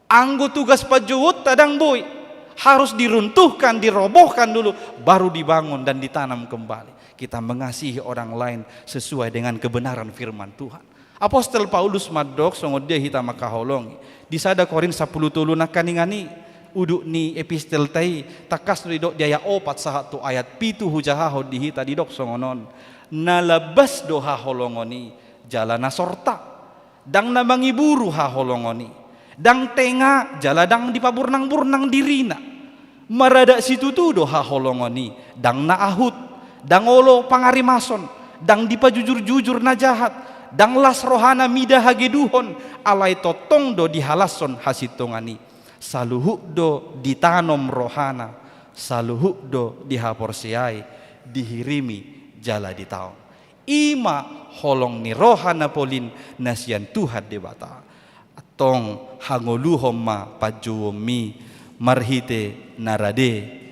S4: Anggo tugas pajuwut tadang boy harus diruntuhkan, dirobohkan dulu, baru dibangun dan ditanam kembali. Kita mengasihi orang lain sesuai dengan kebenaran firman Tuhan. Apostel Paulus madok songod dia hita makaholong. Di sada Korin 10 tulu nakaningani uduk ni epistel tai takas ridok dia opat sahatu ayat pitu hujahaho dihita didok songonon. Nalabas doha holongoni jalana sorta. Dang namangiburu ha holongoni. Dang tenga jaladang di paburnang-burnang dirina marada situ tu doha holongoni dang naahut dang olo pangarimason dang dipajujur-jujur na jahat dang las rohana mida hageduhon alai totong do dihalason hasitongani saluhu do ditanom rohana saluhuk do dihaporsiai dihirimi jala di taon. Ima holong ni rohana polin nasian Tuhan debata. Atong hangoluhom ma pajuomi marhite narade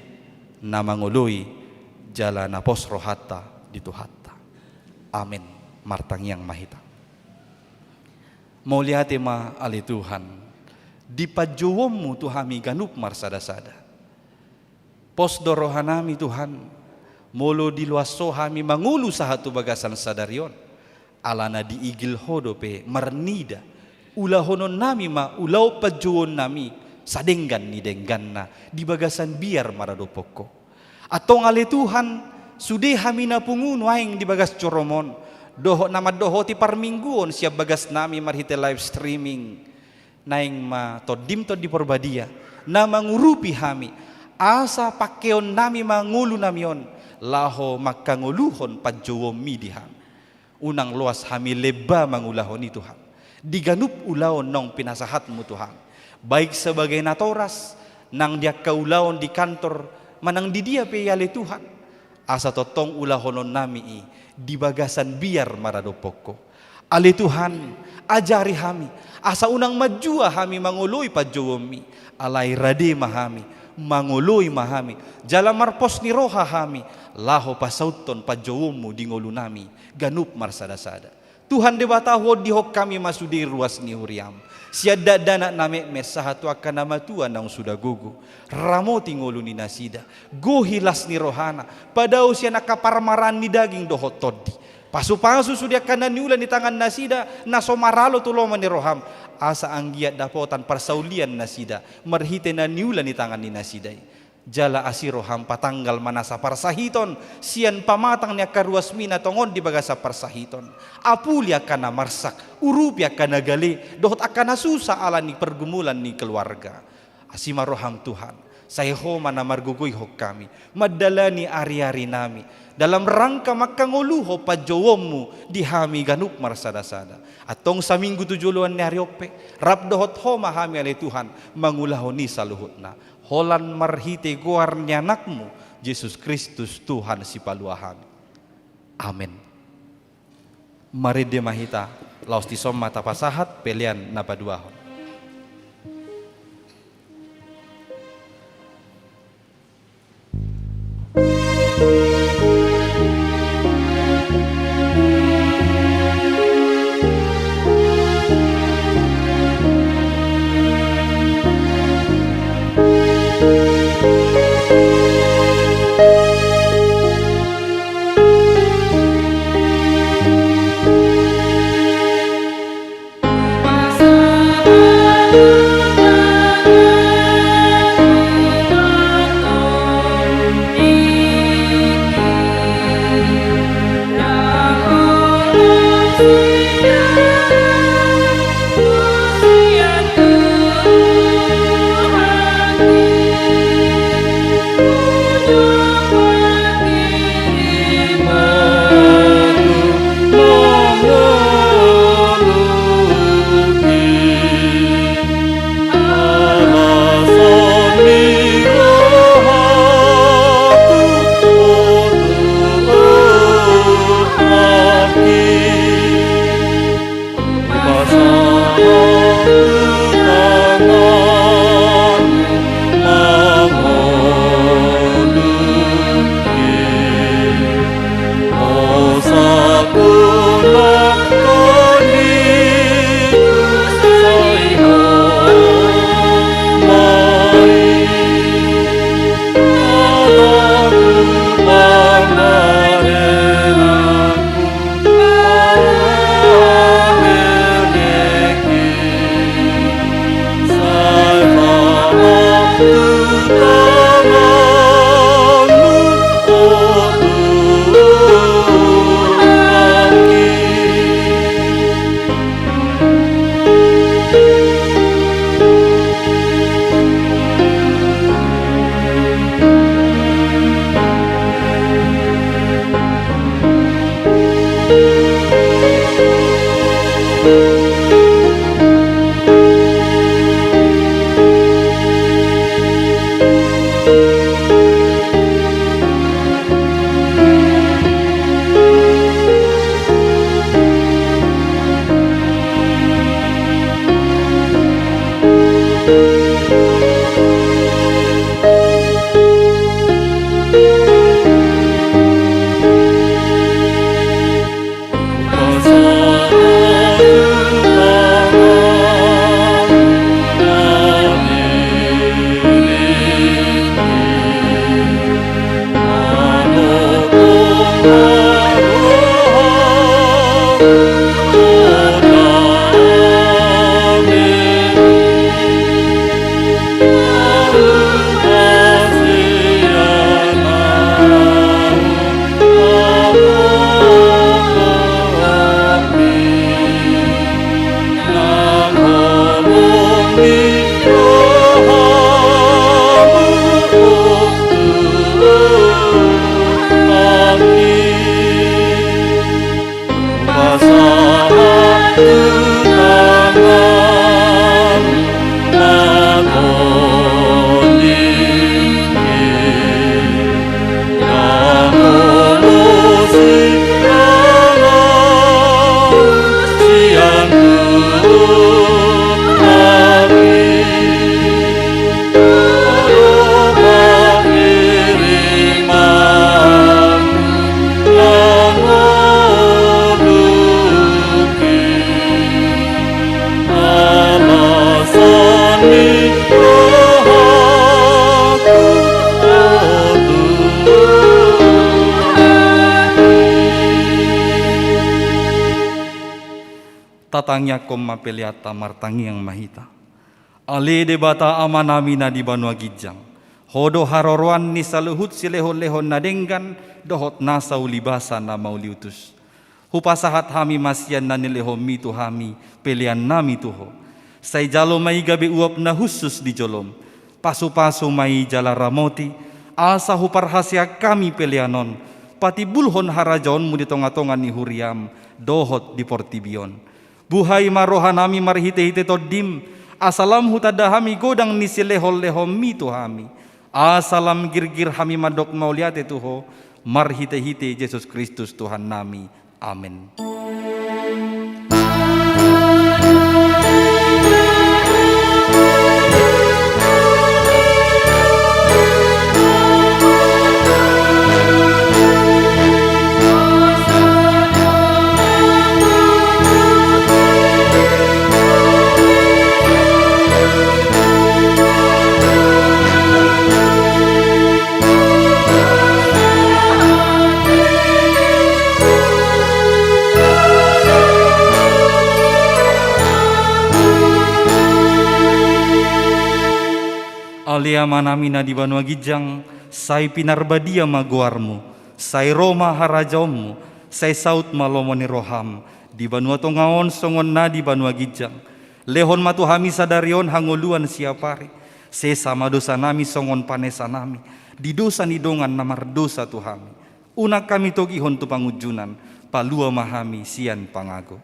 S4: namangului jala napos rohata dituhatta. Amin. Martang yang mahita. Mau lihat ma ali Tuhan. Di pajuommu Tuhami ganup marsada-sada. Pos dorohanami Tuhan. Molo di luaso hami mangulu sahatu bagasan sadarion. Alana di igil hodope marnida. Ulahonon nami ma ulau pajuon nami. Sadenggan ni dengganna di bagasan biar maradopoko. Atong ali Tuhan sude hami na pungun waing di bagas coromon. Doho nama doho ti parmingguon siap bagas nami marhite live streaming. Naing ma todim to di porbadia. Na mangurupi hami. Asa pakeon nami mangulu namion. Laho makanguluhon pajuomi dihan. Unang luas hami leba mangulahon ni Tuhan. Diganup ulaon nong pinasahatmu Tuhan. Baik sebagai natoras nang dia kaulaon di kantor manang di dia peyale Tuhan. Asa totong ulahonon nami di bagasan biar maradopoko. Ale Tuhan ajari hami. Asa unang majua hami mangului pajuomi. Alai rade mahami. Mangului mahami. Jala marpos ni roha hami. Laho pasauton pajowomu di ngolu nami. Ganup marsada-sada. Tuhan debataho dihok kami masudi ruas ni huriam. Siada dana name mesahatu akan nama Tuhan nang sudah gugu. Ramo tingolu ni nasida. Gohilas ni rohana. Pada usia nakaparmaran ni daging dohot todi. Pasu-pasu sudah kana niulan di tangan nasida. Nasomaralo tuloma ni roham. Asa anggiat dapotan persaulian nasida. Merhite na niulan di tangan ni nasida. Jala asiro hampa tanggal manasa parsahiton. Sian pamatang niya karuasmina tongon di bagasa parsahiton. Apuli akan marsak. Urupi akan gali. Dohot akan susah ala ni pergumulan ni keluarga. Asima roham Tuhan. Saya ho mana margugoy ho kami. Madalani ari-ari nami. Dalam rangka makanguluho pajowomu di hami ganup marsada-sada. Atong sa minggu tujuluan ni Ariope. Rap dohot ho mahami alay Tuhan. Mangulahoni sa luhutna. Holan marhite goarnya anakmu Yesus Kristus Tuhan si paluahan. Amin. Mari demahita laos ti somma tapasahat pelian napaduahon.
S2: Bersama
S4: tatangnya kom mapeliata martangi yang mahita. Ale debata amanami na di Banua Gijang. Hodo harorwan ni saluhut silehon-lehon nadenggan dohot nasau libasa na mauliutus. Hupasahat hami masyan na nilehom mitu hami pelian nami tuho. Say jalo mai gabi uap na husus di jolom. Pasu-pasu mai jala ramoti. Asa huparhasia kami pelianon. Pati bulhon harajon mu di tonga-tongan ni huriam. Dohot di portibion. Buhay marohanami marhite-hite todim. Asalam hutadahami godang ni silehol-lehom mitu hami. Asalam girgir hami madok mauliate tuho. Marhite-hite Yesus Kristus Tuhan nami. Amin. Alia manamina di Banua Gijang, say pinarbadia maguarmu, say Roma harajommu, say saut malomoni roham, di Banua Tongaon songon na di Banua Gijang, lehon matuhami sadarion hangoluan siapari, sesama dosa nami songon panesa nami, di dosa nidongan namar dosa tuhami, unak kami togihon tu pangujunan, palua mahami sian pangago.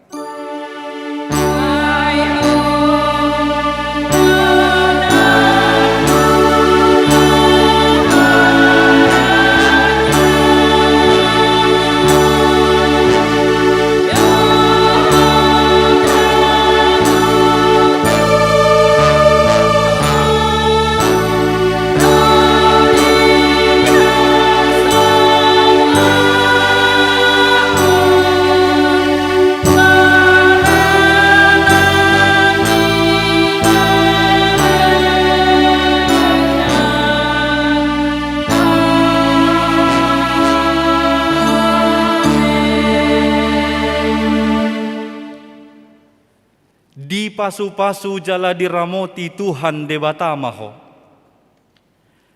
S4: Di pasu-pasu jala diramoti Tuhan debatamaho.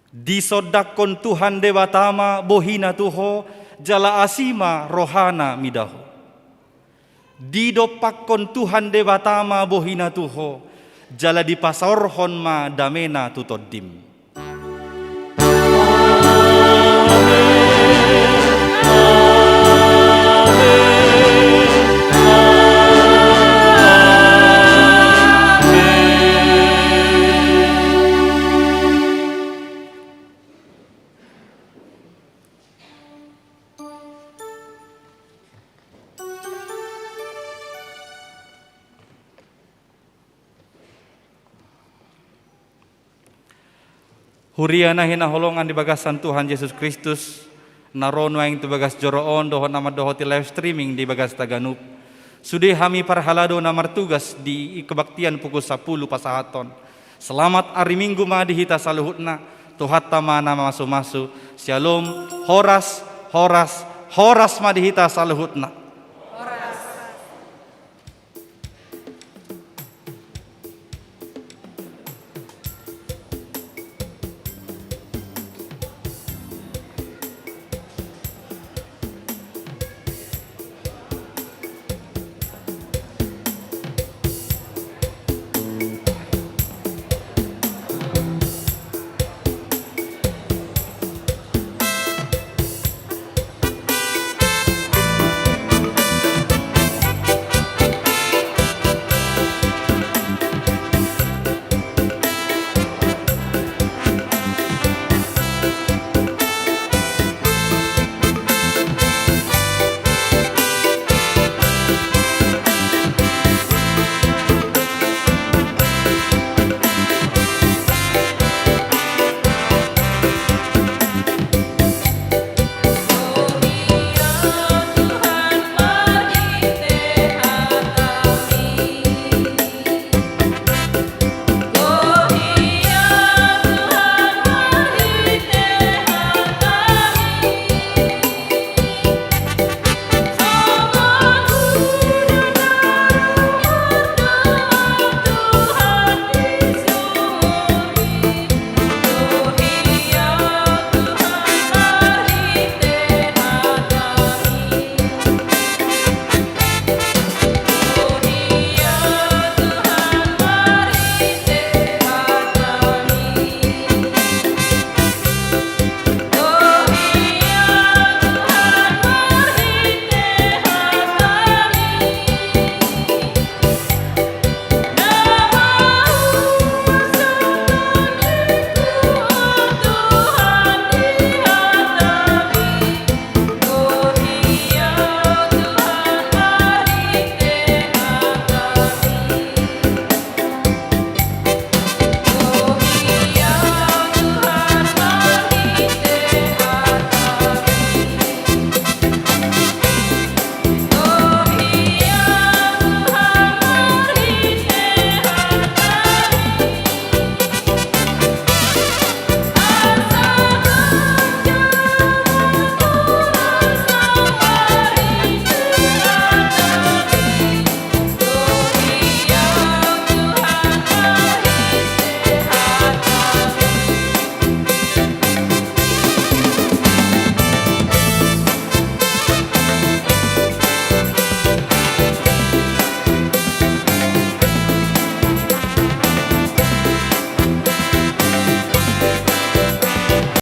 S4: Di sodakon Tuhan debatama bohina tuho jala asima rohana midaho. Di dopakon Tuhan debatama bohina tuho jala di pasorhon ma damena tutodim. Huriana hina holongan di bagasan Tuhan Yesus Kristus. Narono yang tu bagas joroon dohot nama dohoti live streaming di bagas Taganup. Sudah hami parhalado namar tugas di kebaktian pukul 10 pasahaton. Selamat hari Minggu madihita saluhutna. Tuhat tama nama masu-masu. Shalom. Horas madihita saluhutna.